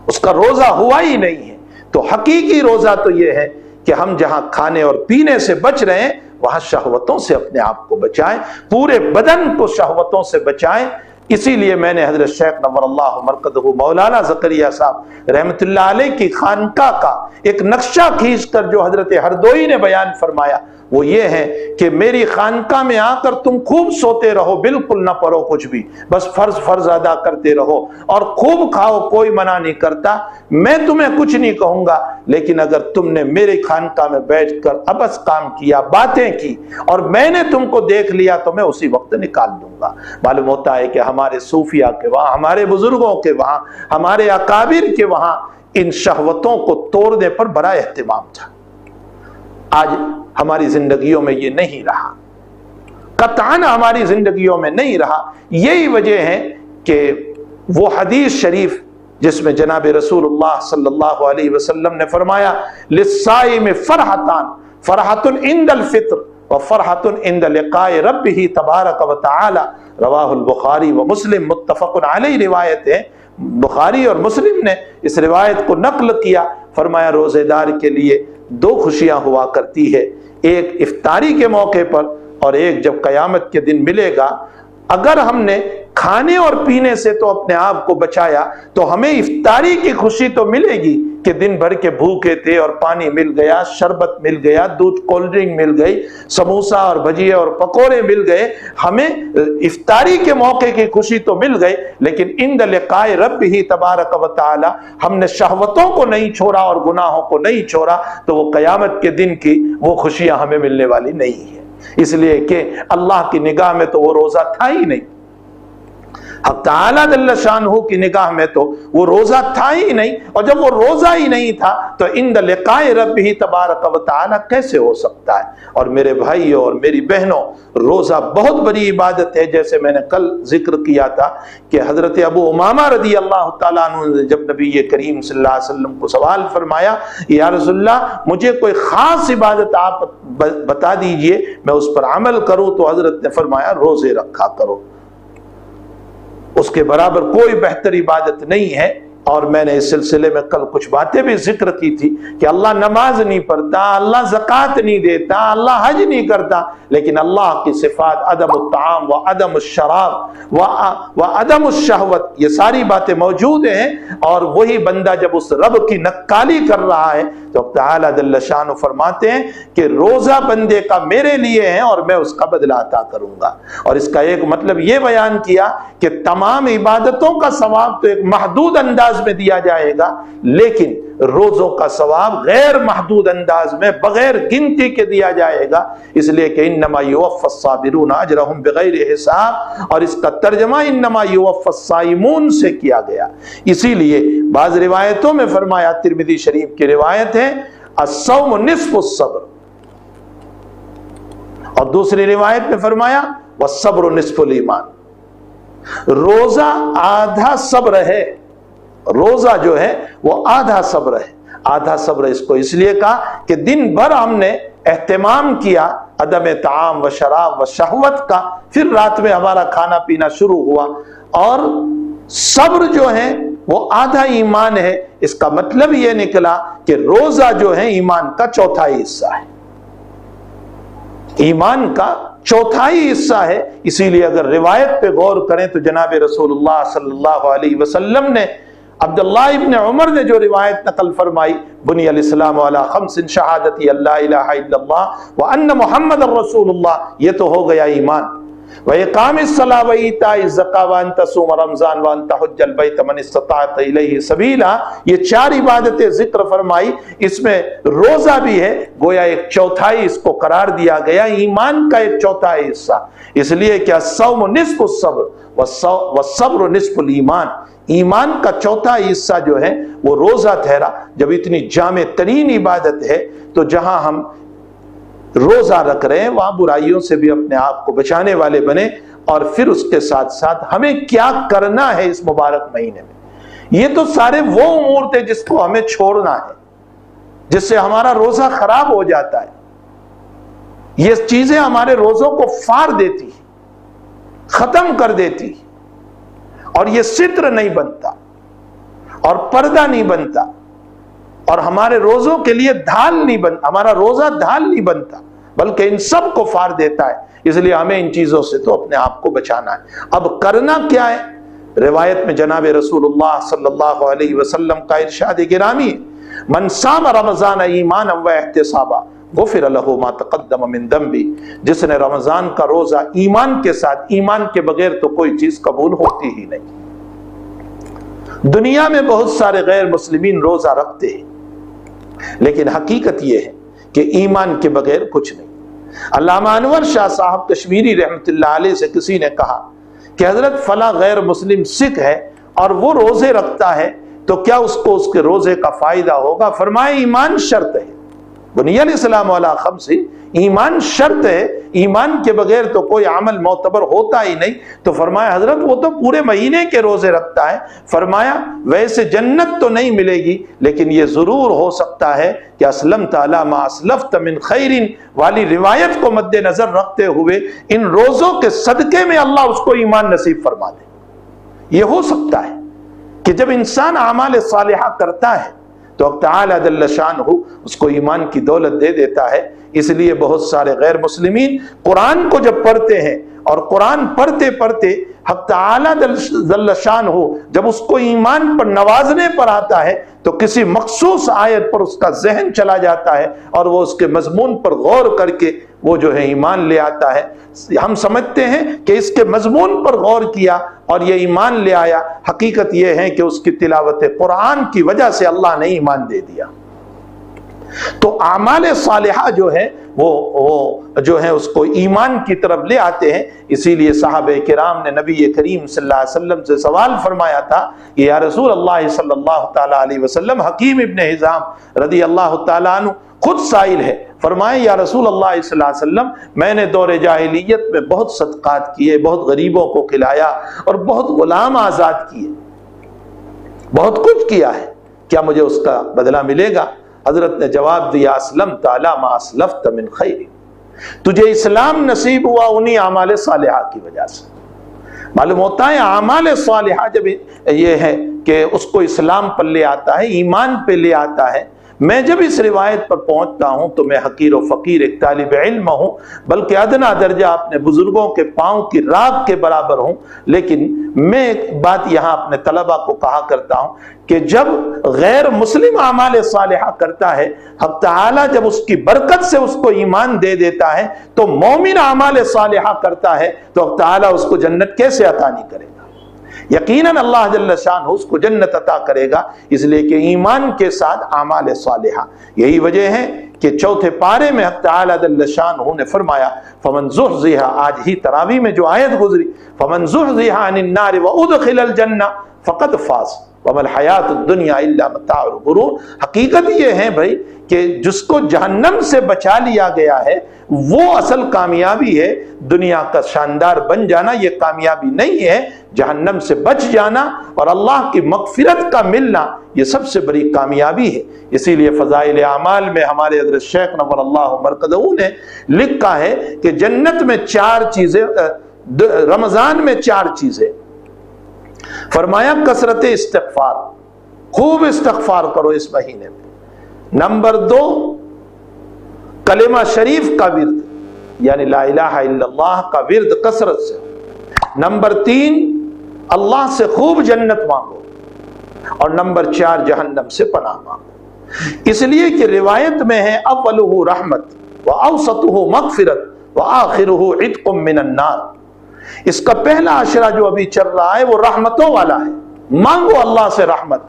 اس کا روزہ ہوا ہی نہیں ہے۔ تو حقیقی روزہ تو یہ ہے کہ ہم جہاں کھانے اور پینے سے بچ رہے ہیں وہاں شہوتوں سے اپنے آپ کو بچائیں، پورے بدن کو شہوتوں سے بچائیں۔ اسی لیے میں نے حضرت شیخ نور اللہ مرقدہ مولانا زکریا صاحب رحمۃ اللہ علیہ کی خانقاہ کا ایک نقشہ کھینچ کر جو حضرت ہردوئی نے بیان فرمایا وہ یہ ہے کہ میری خانقاہ میں آ کر تم خوب سوتے رہو، بالکل نہ پڑھو کچھ بھی، بس فرض ادا کرتے رہو، اور خوب کھاؤ، کوئی منع نہیں کرتا، میں تمہیں کچھ نہیں کہوں گا، لیکن اگر تم نے میری خانقاہ میں بیٹھ کر ابس کام کیا، باتیں کی، اور میں نے تم کو دیکھ لیا تو میں اسی وقت نکال دوں گا۔ معلوم ہوتا ہے کہ ہمارے صوفیاء کے وہاں، ہمارے بزرگوں کے وہاں، ہمارے اکابر کے وہاں ان شہوتوں کو توڑنے پر بڑا اہتمام تھا۔ آج ہماری زندگیوں میں یہ نہیں رہا، قطعاً ہماری زندگیوں میں نہیں رہا۔ یہی وجہ ہے کہ وہ حدیث شریف جس میں جناب رسول اللہ صلی اللہ علیہ وسلم نے فرمایا للصائم فرحتان، فرحت عند الفطر وفرحت عند لقاء ربہ تبارک وتعالی، رواہ البخاری ومسلم، متفق علیہ روایت ہے، بخاری اور مسلم نے اس روایت کو نقل کیا۔ فرمایا روزے دار کے لیے دو خوشیاں ہوا کرتی ہے، ایک افطاری کے موقع پر اور ایک جب قیامت کے دن ملے گا۔ اگر ہم نے کھانے اور پینے سے تو اپنے آپ کو بچایا تو ہمیں افطاری کی خوشی تو ملے گی کہ دن بھر کے بھوکے تھے اور پانی مل گیا، شربت مل گیا، دودھ کولڈ ڈرنک مل گئی، سموسا اور بھجیے اور پکوڑے مل گئے، ہمیں افطاری کے موقع کی خوشی تو مل گئی، لیکن عند لقاء ربہ تبارک و تعالی ہم نے شہوتوں کو نہیں چھوڑا اور گناہوں کو نہیں چھوڑا تو وہ قیامت کے دن کی وہ خوشیاں ہمیں ملنے والی نہیں ہیں، اس لیے کہ اللہ کی نگاہ میں تو وہ روزہ تھا ہی نہیں، حق تعالیٰ جل شانہ کی نگاہ میں تو وہ روزہ تھا ہی نہیں، اور جب وہ روزہ ہی نہیں تھا تو عند لقاء ربہ تبارک و تعالی کیسے ہو سکتا ہے؟ اور میرے بھائیوں اور میری بہنوں، روزہ بہت بڑی عبادت ہے۔ جیسے میں نے کل ذکر کیا تھا کہ حضرت ابو امامہ رضی اللہ تعالیٰ عنہ نے جب نبی کریم صلی اللہ علیہ وسلم کو سوال فرمایا یا رسول اللہ مجھے کوئی خاص عبادت آپ بتا دیجئے میں اس پر عمل کروں، تو حضرت نے فرمایا روزے رکھا کرو، اس کے برابر کوئی بہتر عبادت نہیں ہے اور میں نے اس سلسلے میں کل کچھ باتیں بھی ذکر کی تھی کہ اللہ نماز نہیں پڑھتا، اللہ زکوٰۃ نہیں دیتا، اللہ حج نہیں کرتا، لیکن اللہ کی صفات عدم الطعام و عدم الشراب و عدم الشہوت، یہ ساری باتیں موجود ہیں۔ اور وہی بندہ جب اس رب کی نکالی کر رہا ہے تو تعالیٰ جل شانہ فرماتے ہیں کہ روزہ بندے کا میرے لیے ہے اور میں اس کا بدلہ عطا کروں گا۔ اور اس کا ایک مطلب یہ بیان کیا کہ تمام عبادتوں کا ثواب تو ایک محدود انداز میں دیا جائے گا، لیکن روزوں کا ثواب غیر محدود انداز میں بغیر گنتی کے دیا جائے گا، اس لیے کہ انما یوفی الصابرون اجرہم بغیر حساب، اور اس کا ترجمہ انما یوفی الصائمون سے کیا گیا۔ اسی لیے بعض روایتوں میں فرمایا، ترمذی شریف کی روایت ہے، الصوم نصف الصبر، اور دوسری روایت میں فرمایا والصبر نصف الایمان، روزہ آدھا صبر ہے، روزہ جو ہے وہ آدھا صبر ہے۔ آدھا صبر اس کو اس لیے کہا کہ دن بھر ہم نے اہتمام کیا عدم طعام و شراب و شہوت کا، پھر رات میں ہمارا کھانا پینا شروع ہوا، اور صبر جو ہے وہ آدھا ایمان ہے۔ اس کا مطلب یہ نکلا کہ روزہ جو ہے ایمان کا چوتھائی حصہ ہے، ایمان کا چوتھائی حصہ ہے۔ اسی لیے اگر روایت پہ غور کریں تو جناب رسول اللہ صلی اللہ علیہ وسلم نے، عبداللہ ابن عمر نے جو روایت نقل فرمائی، بنی الاسلام علی خمس شہادت اللہ الہ الا اللہ وان محمد الرسول اللہ، یہ تو ہو گیا ایمان، وإقام الصلاة وإيتاء الزکاة وأن تصوم رمضان وأن تحج البیت من استطاع إلیہ سبیلا، یہ چار عبادتیں ذکر فرمائی، اس میں روزہ بھی ہے، گویا ایک چوتھائی اس کو قرار دیا گیا، ایمان کا ایک چوتھائی حصہ، اس لیے کہ الصوم نصف الصبر والصبر نصف الایمان، ایمان کا چوتھا حصہ جو ہے وہ روزہ ٹھہرا۔ جب اتنی جامع ترین عبادت ہے تو جہاں ہم روزہ رکھ رہے ہیں وہاں برائیوں سے بھی اپنے آپ کو بچانے والے بنے، اور پھر اس کے ساتھ ساتھ ہمیں کیا کرنا ہے اس مبارک مہینے میں۔ یہ تو سارے وہ امور تھے جس کو ہمیں چھوڑنا ہے، جس سے ہمارا روزہ خراب ہو جاتا ہے، یہ چیزیں ہمارے روزوں کو فار دیتی، ختم کر دیتی، اور یہ ستر نہیں بنتا اور پردہ نہیں بنتا، اور ہمارے روزوں کے لیے ڈھال نہیں بنتا، ہمارا روزہ ڈھال نہیں بنتا، بلکہ ان سب کو فار دیتا ہے۔ اس لیے ہمیں ان چیزوں سے تو اپنے آپ کو بچانا ہے۔ اب کرنا کیا ہے؟ روایت میں جناب رسول اللہ صلی اللہ علیہ وسلم کا ارشاد گرامی ہے، من صام رمضان ایمانا و احتسابا غفر لہ ما تقدم من ذنبہ، جس نے رمضان کا روزہ ایمان کے ساتھ، ایمان کے بغیر تو کوئی چیز قبول ہوتی ہی نہیں۔ دنیا میں بہت سارے غیر مسلمین روزہ رکھتے ہیں، لیکن حقیقت یہ ہے کہ ایمان کے بغیر کچھ نہیں۔ علامہ انور شاہ صاحب کشمیری رحمت اللہ علیہ سے کسی نے کہا کہ حضرت فلاں غیر مسلم سکھ ہے اور وہ روزے رکھتا ہے تو کیا اس کو اس کے روزے کا فائدہ ہوگا؟ فرمائے ایمان شرط ہے، بنی الاسلام علی خمس، ایمان شرط ہے، ایمان کے بغیر تو کوئی عمل معتبر ہوتا ہی نہیں۔ تو فرمایا حضرت وہ تو پورے مہینے کے روزے رکھتا ہے، فرمایا ویسے جنت تو نہیں ملے گی، لیکن یہ ضرور ہو سکتا ہے کہ اسلمت علی ما اسلفت من خیر والی روایت کو مد نظر رکھتے ہوئے ان روزوں کے صدقے میں اللہ اس کو ایمان نصیب فرما دے۔ یہ ہو سکتا ہے کہ جب انسان اعمال صالحہ کرتا ہے تو تعالیٰ جل شانہ اس کو ایمان کی دولت دے دیتا ہے۔ اس لیے بہت سارے غیر مسلمین قرآن کو جب پڑھتے ہیں اور قرآن پڑھتے پڑھتے حق تعالیٰ جل شانہ جب اس کو ایمان پر نوازنے پر آتا ہے تو کسی مخصوص آیت پر اس کا ذہن چلا جاتا ہے اور وہ اس کے مضمون پر غور کر کے وہ جو ہے ایمان لے آتا ہے۔ ہم سمجھتے ہیں کہ اس کے مضمون پر غور کیا اور یہ ایمان لے آیا، حقیقت یہ ہے کہ اس کی تلاوت قرآن کی وجہ سے اللہ نے ایمان دے دیا۔ تو اعمال صالحہ جو ہے وہ جو ہے اس کو ایمان کی طرف لے آتے ہیں۔ اسی لیے صحابہ کرام نے نبی کریم صلی اللہ علیہ وسلم سے سوال فرمایا تھا کہ یا رسول اللہ صلی اللہ تعالی علیہ وسلم، حکیم ابن حزام رضی اللہ تعالیٰ عنہ خود سائل ہے، فرمائے یا رسول اللہ صلی اللہ علیہ وسلم میں نے دور جاہلیت میں بہت صدقات کیے، بہت غریبوں کو کھلایا اور بہت غلام آزاد کیے، بہت کچھ کیا ہے، کیا مجھے اس کا بدلہ ملے گا؟ حضرت نے جواب دیا اسلمت علی ما اسلفت من خیر، تجھے اسلام نصیب ہوا انہی اعمال صالحہ کی وجہ سے۔ معلوم ہوتا ہے اعمال صالحہ جب یہ ہے کہ اس کو اسلام پر لے آتا ہے، ایمان پہ لے آتا ہے۔ میں جب اس روایت پر پہنچتا ہوں تو میں حقیر و فقیر ایک طالب علم ہوں، بلکہ ادنا درجہ اپنے بزرگوں کے پاؤں کی راکھ کے برابر ہوں، لیکن میں ایک بات یہاں اپنے طلبہ کو کہا کرتا ہوں کہ جب غیر مسلم اعمال صالحہ کرتا ہے، حق تعالیٰ جب اس کی برکت سے اس کو ایمان دے دیتا ہے، تو مومن اعمال صالحہ کرتا ہے تو حق تعالیٰ اس کو جنت کیسے عطا نہیں کرے گا؟ یقیناً اللہ جل شانہ اس کو جنت عطا کرے گا، اس لیے کہ ایمان کے ساتھ اعمال صالحہ۔ یہی وجہ ہے کہ چوتھے پارے میں حق تعالیٰ جل شانہ نے فرمایا فمن زحزح، آج ہی تراویح میں جو آیت گزری، فمن زحزح عن النار وادخل الجنہ فقد فاز وما الحیات الدنیا الا متاع الغرور۔ حقیقت یہ ہے بھائی کہ جس کو جہنم سے بچا لیا گیا ہے وہ اصل کامیابی ہے۔ دنیا کا شاندار بن جانا یہ کامیابی نہیں ہے، جہنم سے بچ جانا اور اللہ کی مغفرت کا ملنا یہ سب سے بڑی کامیابی ہے۔ اسی لیے فضائل اعمال میں ہمارے حضرت شیخ نور اللہ مرقدہ نے لکھا ہے کہ جنت میں 4 چیزیں، رمضان میں 4 چیزیں، فرمایا کثرت استغفار، خوب استغفار کرو اس مہینے میں۔ نمبر 2 کلمہ شریف کا ورد، یعنی لا الہ الا اللہ کا ورد کثرت سے۔ نمبر 3 اللہ سے خوب جنت مانگو، اور نمبر 4 جہنم سے پناہ مانگو۔ اس لیے کہ روایت میں ہے اولہ رحمت واوسطہ مغفرت وآخرہ عتق من النار۔ اس کا پہلا عشرہ جو ابھی چل رہا ہے وہ رحمتوں والا ہے۔ مانگو اللہ سے رحمت،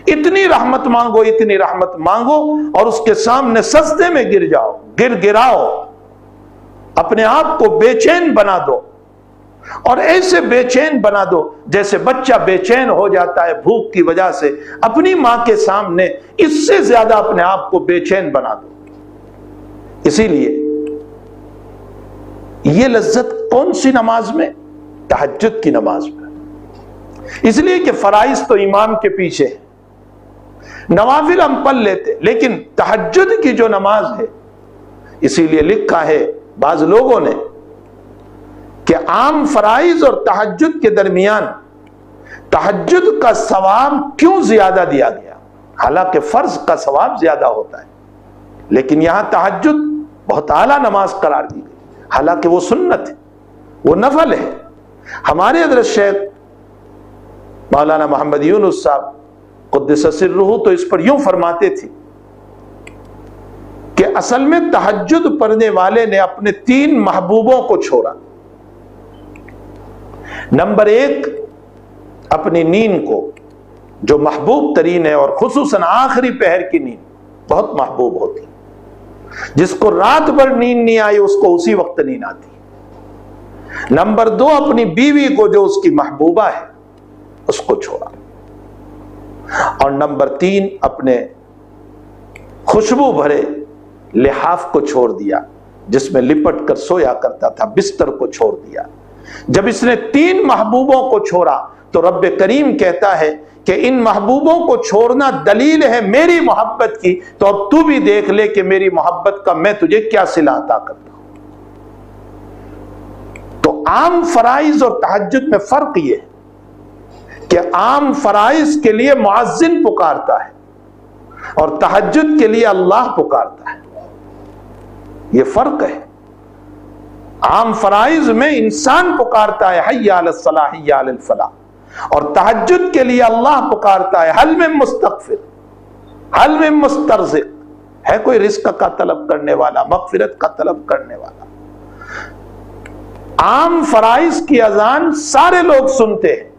اتنی رحمت مانگو، اتنی رحمت مانگو، اور اس کے سامنے سجدے میں گر جاؤ، گراؤ، اپنے آپ کو بے چین بنا دو، اور ایسے بے چین بنا دو جیسے بچہ بے چین ہو جاتا ہے بھوک کی وجہ سے اپنی ماں کے سامنے، اس سے زیادہ اپنے آپ کو بے چین بنا دو۔ اسی لیے یہ لذت کون سی نماز میں؟ تہجد کی نماز میں۔ اس لیے کہ فرائض تو امام کے پیچھے ہے، نوافل ہم پڑھ لیتے، لیکن تہجد کی جو نماز ہے، اسی لیے لکھا ہے بعض لوگوں نے کہ عام فرائض اور تہجد کے درمیان تہجد کا ثواب کیوں زیادہ دیا گیا؟ حالانکہ فرض کا ثواب زیادہ ہوتا ہے، لیکن یہاں تہجد بہت اعلیٰ نماز قرار دی گئی، حالانکہ وہ سنت ہے، وہ نفل ہے۔ ہمارے حضرت شیخ مولانا محمد یونس صاحب قدس سرہ تو اس پر یوں فرماتے تھے کہ اصل میں تہجد پڑھنے والے نے اپنے 3 محبوبوں کو چھوڑا۔ نمبر 1 اپنی نیند کو، جو محبوب ترین ہے، اور خصوصاً آخری پہر کی نیند بہت محبوب ہوتی، جس کو رات بھر نیند نہیں آئی اس کو اسی وقت نیند آتی۔ نمبر 2 اپنی بیوی کو جو اس کی محبوبہ ہے اس کو چھوڑا، اور نمبر 3 اپنے خوشبو بھرے لحاف کو چھوڑ دیا جس میں لپٹ کر سویا کرتا تھا، بستر کو چھوڑ دیا۔ جب اس نے 3 محبوبوں کو چھوڑا تو رب کریم کہتا ہے کہ ان محبوبوں کو چھوڑنا دلیل ہے میری محبت کی، تو اب تو بھی دیکھ لے کہ میری محبت کا میں تجھے کیا صلہ عطا کرتا ہوں۔ تو عام فرائض اور تہجد میں فرق یہ ہے کہ عام فرائض کے لیے مؤذن پکارتا ہے اور تہجد کے لیے اللہ پکارتا ہے، یہ فرق ہے۔ عام فرائض میں انسان پکارتا ہے حی علی الصلاح حی علی الفلاح، اور تہجد کے لیے اللہ پکارتا ہے حل من مستغفر حل من مسترزق، ہے کوئی رزق کا طلب کرنے والا، مغفرت کا طلب کرنے والا۔ عام فرائض کی اذان سارے لوگ سنتے ہیں،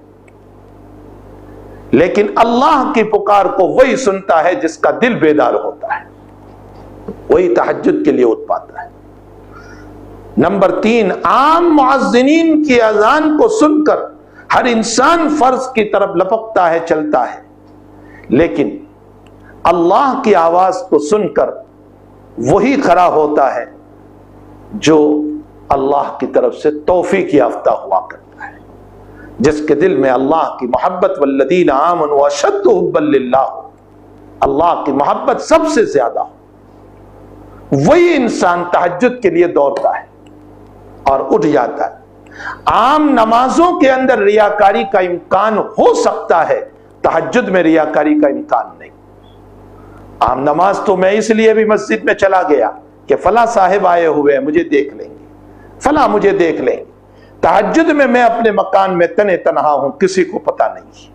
لیکن اللہ کی پکار کو وہی سنتا ہے جس کا دل بیدار ہوتا ہے، وہی تہجد کے لیے اٹھ پاتا ہے۔ نمبر 3 عام مؤذنین کی اذان کو سن کر ہر انسان فرض کی طرف لپکتا ہے، چلتا ہے، لیکن اللہ کی آواز کو سن کر وہی کھڑا ہوتا ہے جو اللہ کی طرف سے توفیق یافتہ ہوا کرتا ہے، جس کے دل میں اللہ کی محبت، والذین آمنوا اشد حبا للہ، اللہ کی محبت سب سے زیادہ ہو، وہی انسان تہجد کے لیے دوڑتا ہے اور اٹھ جاتا ہے۔ عام نمازوں کے اندر ریاکاری کا امکان ہو سکتا ہے، تہجد میں ریاکاری کا امکان نہیں۔ عام نماز تو میں اس لیے بھی مسجد میں چلا گیا کہ فلاں صاحب آئے ہوئے ہیں، مجھے دیکھ لیں گے، فلاں مجھے دیکھ لیں گے۔ تہجد میں اپنے مکان میں تنہا ہوں، کسی کو پتہ نہیں،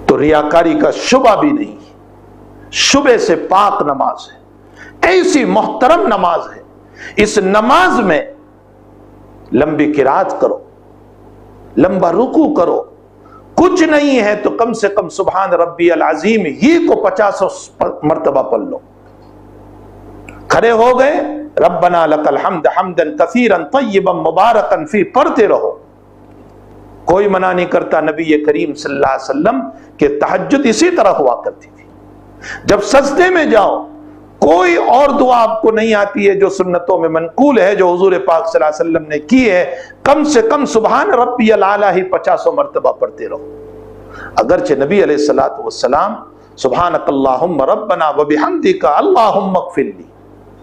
تو ریاکاری کا شبہ بھی نہیں، شبہ سے پاک نماز ہے، ایسی محترم نماز ہے۔ اس نماز میں لمبی قرات کرو، لمبا رکوع کرو، کچھ نہیں ہے تو کم سے کم سبحان ربی العظیم ہی کو 50 مرتبہ پڑھ لو۔ کھڑے ہو گئے، ربنا لک الحمد حمدا کثیرا طیبا مبارکا فی پڑھتے رہو۔ کوئی منع نہیں کرتا نبی کریم صلی اللہ علیہ وسلم کہ تہجد اسی طرح ہوا کرتی تھی۔ جب سجدے میں جاؤ، کوئی اور دعا آپ کو نہیں آتی ہے جو سنتوں میں منقول ہے، جو حضور پاک صلی اللہ علیہ وسلم نے کی ہے، کم سے کم سبحان ربی الاعلی ہی 50 مرتبہ پڑھتے رہو۔ اگرچہ نبی علیہ الصلوۃ والسلام سبحانک اللہم ربنا وبحمدک اللہم اغفر لی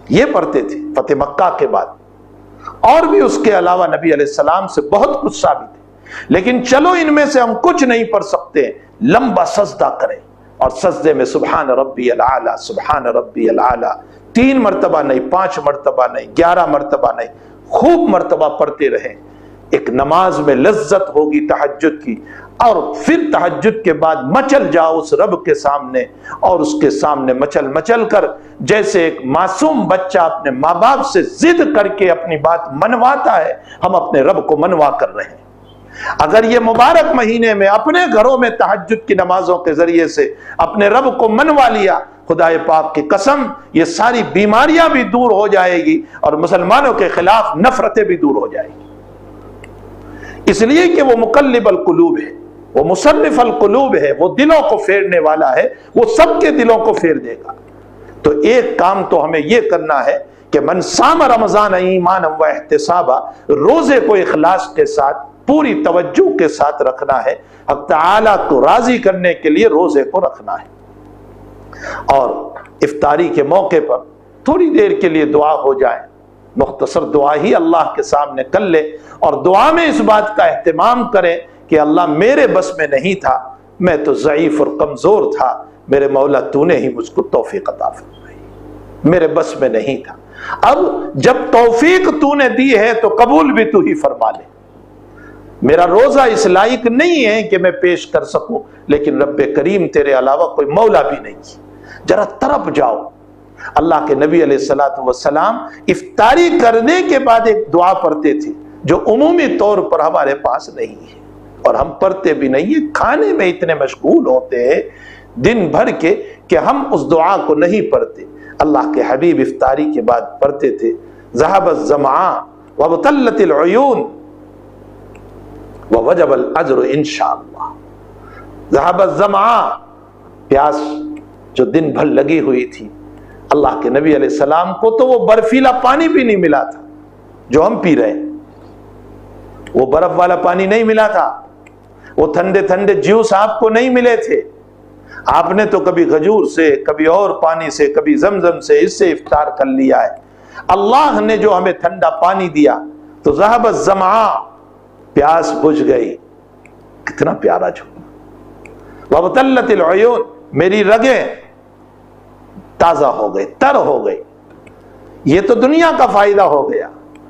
یہ پڑھتے تھے فتح مکہ کے بعد، اور بھی اس کے علاوہ نبی علیہ السلام سے بہت کچھ ثابت ہے، لیکن چلو ان میں سے ہم کچھ نہیں پڑھ سکتے، لمبا سجدہ کریں اور سجدے میں سبحان ربی الاعلی سبحان ربی الاعلی 3 مرتبہ نہیں، 5 مرتبہ نہیں، 11 مرتبہ نہیں، خوب مرتبہ پڑھتے رہیں۔ ایک نماز میں لذت ہوگی تہجد کی، اور پھر تہجد کے بعد مچل جاؤ اس رب کے سامنے، اور اس کے سامنے مچل مچل کر، جیسے ایک معصوم بچہ اپنے ماں باپ سے ضد کر کے اپنی بات منواتا ہے، ہم اپنے رب کو منوا کر رہے ہیں۔ اگر یہ مبارک مہینے میں اپنے گھروں میں تہجد کی نمازوں کے ذریعے سے اپنے رب کو منوا لیا، خدائے پاک کی قسم یہ ساری بیماریاں بھی دور ہو جائے گی اور مسلمانوں کے خلاف نفرتیں بھی دور ہو جائیں گی، اس لیے کہ وہ مقلب القلوب ہے، وہ مصرف القلوب ہے، وہ دلوں کو پھیرنے والا ہے، وہ سب کے دلوں کو پھیر دے گا۔ تو ایک کام تو ہمیں یہ کرنا ہے کہ من صام رمضان ایمانا و احتسابا، روزے کو اخلاص کے ساتھ پوری توجہ کے ساتھ رکھنا ہے، حق تعالیٰ کو راضی کرنے کے لیے روزے کو رکھنا ہے، اور افطاری کے موقع پر تھوڑی دیر کے لیے دعا ہو جائے، مختصر دعا ہی اللہ کے سامنے کر لے، اور دعا میں اس بات کا اہتمام کریں کہ اللہ میرے بس میں نہیں تھا، میں تو ضعیف اور کمزور تھا، میرے مولا تو نے ہی مجھ کو توفیق عطا فرمائی، میرے بس میں نہیں تھا، اب جب توفیق تو نے دی ہے تو قبول بھی تو ہی فرما لے۔ میرا روزہ اس لائق نہیں ہے کہ میں پیش کر سکوں، لیکن رب کریم تیرے علاوہ کوئی مولا بھی نہیں، ذرا تڑپ جاؤ۔ اللہ کے نبی علیہ الصلوۃ والسلام افطاری کرنے کے بعد ایک دعا پڑھتے تھے جو عمومی طور پر ہمارے پاس نہیں ہے، اور ہم پڑھتے بھی نہیں ہیں، کھانے میں اتنے مشغول ہوتے ہیں دن بھر کے کہ ہم اس دعا کو نہیں پڑھتے۔ اللہ کے حبیب افطاری کے بعد پڑھتے تھے ذهب الظمآن وابتلت العیون ووجب الاجر انشاءاللہ۔ ذهب الظمآن، پیاس جو دن بھر لگی ہوئی تھی، اللہ کے نبی علیہ السلام کو تو وہ برفیلا پانی بھی نہیں ملا تھا جو ہم پی رہے ہیں، وہ برف والا پانی نہیں ملا تھا، وہ ٹھنڈے ٹھنڈے جوس آپ کو نہیں ملے تھے، آپ نے تو کبھی کھجور سے، کبھی اور پانی سے، کبھی زمزم سے، اس سے افطار کر لیا ہے۔ اللہ نے جو ہمیں ٹھنڈا پانی دیا تو ذهب الظمآن، پیاس بجھ گئی، کتنا پیارا جملہ، وابتلت العیون، میری رگیں تازہ ہو گئی، تر ہو گئی، یہ تو دنیا کا فائدہ ہو گیا،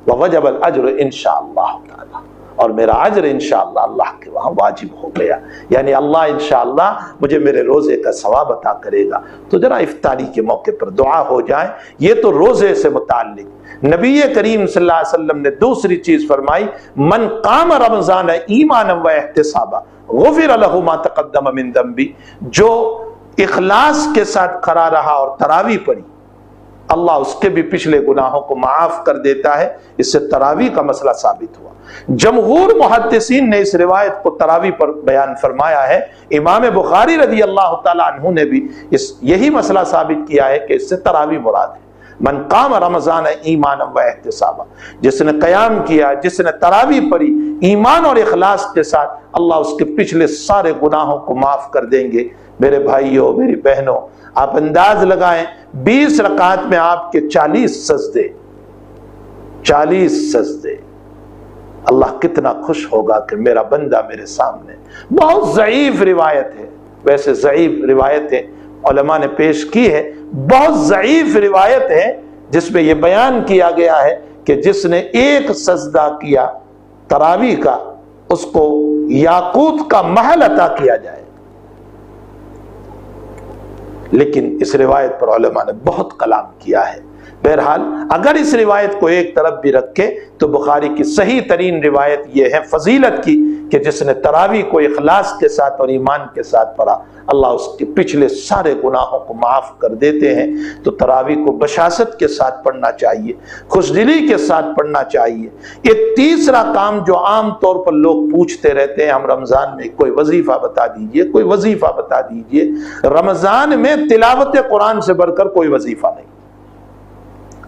ووجب الاجر انشاءاللہ تعالی، اور میرا اجر انشاءاللہ اللہ کے وہاں واجب ہو گیا، یعنی اللہ انشاءاللہ مجھے میرے روزے کا ثواب عطا کرے گا۔ تو ذرا افطاری کے موقع پر دعا ہو جائے، یہ تو روزے سے متعلق۔ نبی کریم صلی اللہ علیہ وسلم نے دوسری چیز فرمائی، من قام رمضان ایمانا و احتسابا غفر له ما تقدم من ذنبی، جو اخلاص کے ساتھ کھڑا رہا اور تراویح پڑھی، اللہ اس کے بھی پچھلے گناہوں کو معاف کر دیتا ہے۔ اس سے تراویح کا مسئلہ ثابت ہوا۔ جمہور محدثین نے اس روایت کو تراویح پر بیان فرمایا ہے، امام بخاری رضی اللہ تعالیٰ عنہ نے بھی یہی مسئلہ ثابت کیا ہے کہ اس سے تراویح مراد ہے۔ من قام رمضان ایمانا و احتسابا، جس نے قیام کیا، جس نے تراویح پڑھی ایمان اور اخلاص کے ساتھ، اللہ اس کے پچھلے سارے گناہوں کو معاف کر دیں گے۔ میرے بھائیوں، میری بہنوں، آپ انداز لگائیں 20 رکعات میں آپ کے 40 سجدے، 40 سجدے، اللہ کتنا خوش ہوگا کہ میرا بندہ میرے سامنے. بہت ضعیف روایت ہے، ویسے ضعیف روایتیں علماء نے پیش کی ہے، بہت ضعیف روایت ہے جس میں یہ بیان کیا گیا ہے کہ جس نے ایک سجدہ کیا تراویح کا اس کو یاقوت کا محل عطا کیا جائے. لیکن اس روایت پر علماء نے بہت کلام کیا ہے. بہرحال اگر اس روایت کو ایک طرف بھی رکھے تو بخاری کی صحیح ترین روایت یہ ہے فضیلت کی کہ جس نے تراویح کو اخلاص کے ساتھ اور ایمان کے ساتھ پڑھا اللہ اس کے پچھلے سارے گناہوں کو معاف کر دیتے ہیں. تو تراویح کو بشاشت کے ساتھ پڑھنا چاہیے، خوشدلی کے ساتھ پڑھنا چاہیے. ایک تیسرا کام جو عام طور پر لوگ پوچھتے رہتے ہیں، ہم رمضان میں کوئی وظیفہ بتا دیجئے، کوئی وظیفہ بتا دیجئے. رمضان میں تلاوت قرآن سے بڑھ کر کوئی وظیفہ نہیں،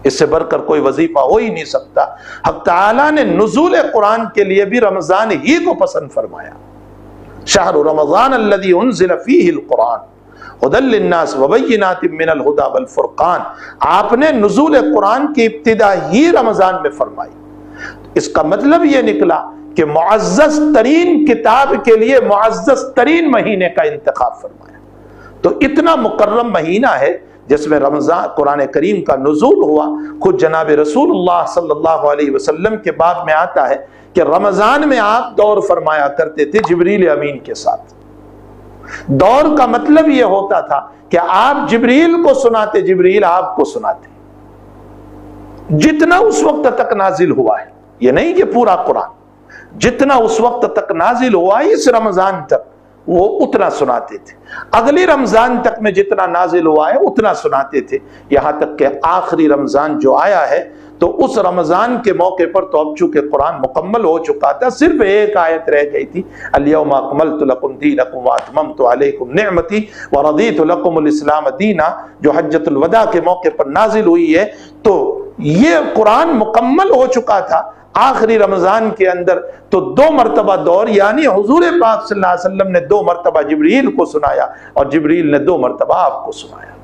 اس سے بڑھ کر کوئی وظیفہ ہو ہی نہیں سکتا. حق تعالیٰ نے نزول قرآن کے لیے بھی رمضان ہی کو پسند فرمایا. شہر رمضان الذی انزل فیہ القرآن ھدی للناس وبینات من الھدی والفرقان. آپ نے نزول قرآن کی ابتدا ہی رمضان میں فرمائی. اس کا مطلب یہ نکلا کہ معزز ترین کتاب کے لیے معزز ترین مہینے کا انتخاب فرمایا. تو اتنا مکرم مہینہ ہے جس میں رمضان قرآن کریم کا نزول ہوا. خود جناب رسول اللہ صلی اللہ علیہ وسلم کے باب میں آتا ہے کہ رمضان میں آپ دور فرمایا کرتے تھے جبریل امین کے ساتھ. دور کا مطلب یہ ہوتا تھا کہ آپ جبریل کو سناتے، جبریل آپ کو سناتے. جتنا اس وقت تک نازل ہوا ہے، یہ نہیں کہ پورا قرآن، جتنا اس وقت تک نازل ہوا ہے اس رمضان تک وہ اتنا سناتے تھے. اگلی رمضان تک میں جتنا نازل ہوا ہے اتنا سناتے تھے، یہاں تک کہ آخری رمضان جو آیا ہے تو اس رمضان کے موقع پر تو اب چونکہ قرآن مکمل ہو چکا تھا، صرف ایک آیت رہ گئی تھی، الیوم اکملت لکم دینکم واتممت علیکم نعمتی ورضیت لکم الاسلام دینا، جو حجۃ الوداع کے موقع پر نازل ہوئی ہے. تو یہ قرآن مکمل ہو چکا تھا آخری رمضان کے اندر. تو 2 مرتبہ دور، یعنی حضور پاک صلی اللہ علیہ وسلم نے 2 مرتبہ جبریل کو سنایا اور جبریل نے 2 مرتبہ آپ کو سنایا.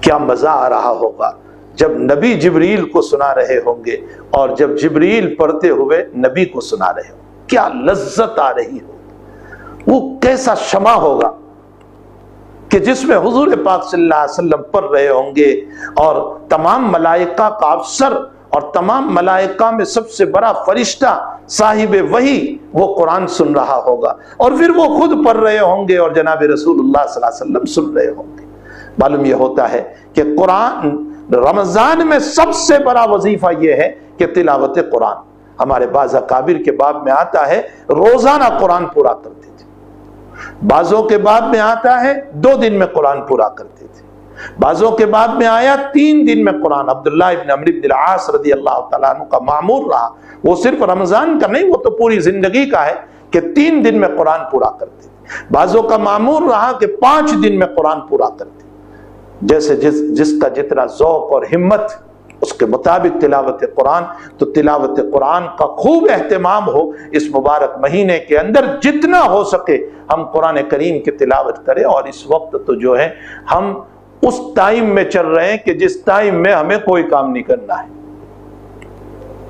کیا مزہ آ رہا ہوگا جب نبی جبریل کو سنا رہے ہوں گے اور جب جبریل پڑھتے ہوئے نبی کو سنا رہے ہوں، کیا لذت آ رہی ہو. وہ کیسا شمع ہوگا کہ جس میں حضور پاک صلی اللہ علیہ وسلم پڑھ رہے ہوں گے اور تمام ملائکہ کا افسر اور تمام ملائکہ میں سب سے بڑا فرشتہ صاحب وحی وہ قرآن سن رہا ہوگا، اور پھر وہ خود پڑھ رہے ہوں گے اور جناب رسول اللہ صلی اللہ علیہ وسلم سن رہے ہوں گے. معلوم یہ ہوتا ہے کہ قرآن رمضان میں سب سے بڑا وظیفہ یہ ہے کہ تلاوت قرآن. ہمارے بعض اکابر کے باب میں آتا ہے روزانہ قرآن پورا کرتے تھے، بعضوں کے باب میں آتا ہے 2 دن میں قرآن پورا کرتے تھے، بعضوں کے بعد میں آیا 3 دن میں قرآن. عبداللہ ابن عمرو بن العاص رضی اللہ تعالیٰ عنہ کا معمول رہا، وہ صرف رمضان کا نہیں، وہ تو پوری زندگی کا ہے کہ 3 دن میں قرآن پورا کرتے تھے. بعضوں کا معمول رہا کہ 5 دن میں قرآن پورا کرتے. جیسے جس کا جتنا ذوق اور ہمت اس کے مطابق تلاوت قرآن. تو تلاوت قرآن کا خوب اہتمام ہو اس مبارک مہینے کے اندر، جتنا ہو سکے ہم قرآن کریم کی تلاوت کریں. اور اس وقت تو جو ہے ہم اس ٹائم میں چل رہے ہیں کہ جس ٹائم میں ہمیں کوئی کام نہیں کرنا ہے.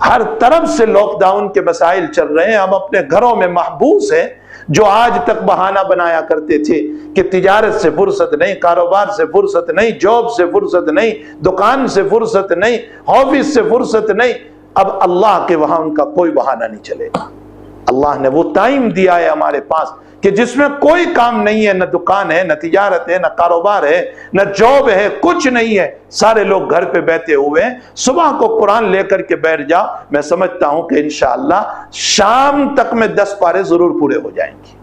ہر طرف سے لاک ڈاؤن کے مسائل چل رہے ہیں، ہم اپنے گھروں میں محبوس ہیں. جو آج تک بہانہ بنایا کرتے تھے کہ تجارت سے فرصت نہیں، کاروبار سے فرصت نہیں، جاب سے فرصت نہیں، دکان سے فرصت نہیں، آفس سے فرصت نہیں، اب اللہ کے وہاں ان کا کوئی بہانہ نہیں چلے گا. اللہ نے وہ ٹائم دیا ہے ہمارے پاس کہ جس میں کوئی کام نہیں ہے، نہ دکان ہے، نہ تجارت ہے، نہ کاروبار ہے، نہ جاب ہے، کچھ نہیں ہے. سارے لوگ گھر پہ بیٹھے ہوئے ہیں. صبح کو قرآن لے کر کے بیٹھ جاؤ، میں سمجھتا ہوں کہ انشاءاللہ شام تک میں 10 پارے ضرور پورے ہو جائیں گے.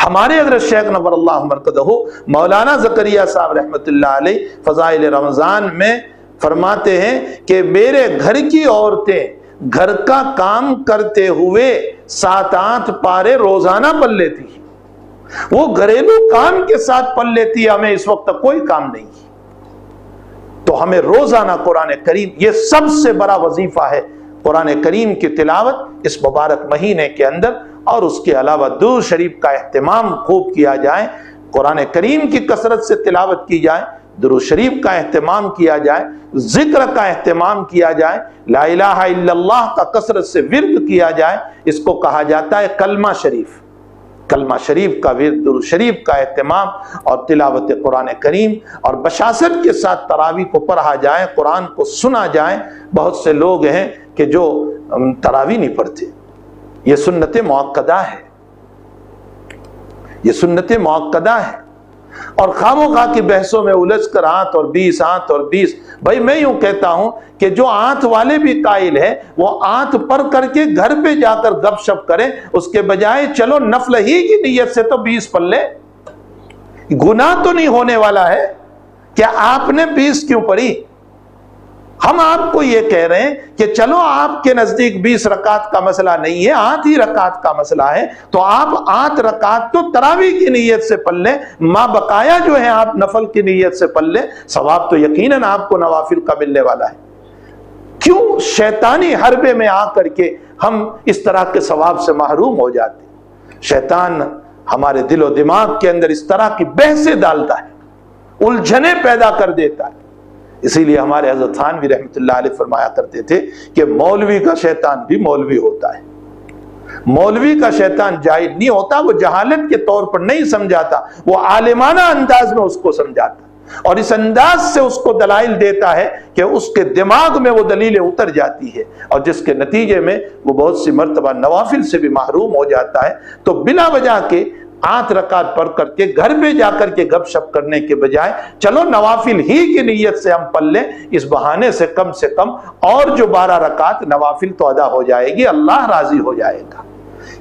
ہمارے حضرت شیخ نور اللہ مرقدہ مولانا زکریا صاحب رحمۃ اللہ علیہ فضائل رمضان میں فرماتے ہیں کہ میرے گھر کی عورتیں گھر کا کام کرتے ہوئے 7-8 پارے روزانہ پڑھ لیتی. وہ گھریلو کام کے ساتھ پڑھ لیتی ہے، ہمیں اس وقت کوئی کام نہیں. تو ہمیں روزانہ قرآن کریم، یہ سب سے بڑا وظیفہ ہے قرآن کریم کی تلاوت اس مبارک مہینے کے اندر. اور اس کے علاوہ درود شریف کا اہتمام خوب کیا جائے، قرآن کریم کی کثرت سے تلاوت کی جائے. درود شریف کا اہتمام کیا جائے، ذکر کا اہتمام کیا جائے، لا الہ الا اللہ کا کثرت سے ورد کیا جائے، اس کو کہا جاتا ہے کلمہ شریف۔ کلمہ شریف کا ورد، درود شریف کا اہتمام اور تلاوت قرآن کریم اور بشاشت کے ساتھ تراویح کو پڑھا جائے، قرآن کو سنا جائے۔ بہت سے لوگ ہیں کہ جو تراویح نہیں پڑھتے، یہ سنت مؤکدہ ہے، یہ سنت مؤکدہ ہے، اور خواہ کی بحثوں میں الجھ کر آنت اور بیس۔ بھائی میں یوں کہتا ہوں کہ جو آنت والے بھی قائل ہیں وہ آنت پر کر کے گھر پہ جا کر گپ شپ کریں، اس کے بجائے چلو نفل ہی کی نیت سے تو 20 پڑھ لیں، گناہ تو نہیں ہونے والا ہے۔ کیا آپ نے 20 کیوں پڑھی؟ ہم آپ کو یہ کہہ رہے ہیں کہ چلو آپ کے نزدیک 20 رکعت کا مسئلہ نہیں ہے، 8 ہی رکعت کا مسئلہ ہے، تو آپ 8 رکعت تو تراویح کی نیت سے پڑھ لیں، ما بقایا جو ہے آپ نفل کی نیت سے پڑھ لیں، ثواب تو یقیناً آپ کو نوافل کا ملنے والا ہے۔ کیوں شیطانی حربے میں آ کر کے ہم اس طرح کے ثواب سے محروم ہو جاتے ہیں؟ شیطان ہمارے دل و دماغ کے اندر اس طرح کی بحثیں ڈالتا ہے، الجھنیں پیدا کر دیتا ہے۔ اسی لیے ہمارے حضرت تھانوی رحمۃ اللہ علیہ فرمایا کرتے تھے کہ مولوی کا شیطان بھی مولوی ہوتا ہے، مولوی کا شیطان جاہل نہیں ہوتا، وہ جہالت کے طور پر نہیں سمجھاتا، وہ عالمانہ انداز میں اس کو سمجھاتا، اور اس انداز سے اس کو دلائل دیتا ہے کہ اس کے دماغ میں وہ دلیلیں اتر جاتی ہے، اور جس کے نتیجے میں وہ بہت سی مرتبہ نوافل سے بھی محروم ہو جاتا ہے۔ تو بلا وجہ کے 8 رکعت پڑھ کر کے گھر پہ جا کر کے گپ شپ کرنے کے بجائے چلو نوافل ہی کی نیت سے ہم پڑھ لیں، اس بہانے سے کم اور جو 12 رکعت نوافل تو ادا ہو جائے گی، اللہ راضی ہو جائے گا۔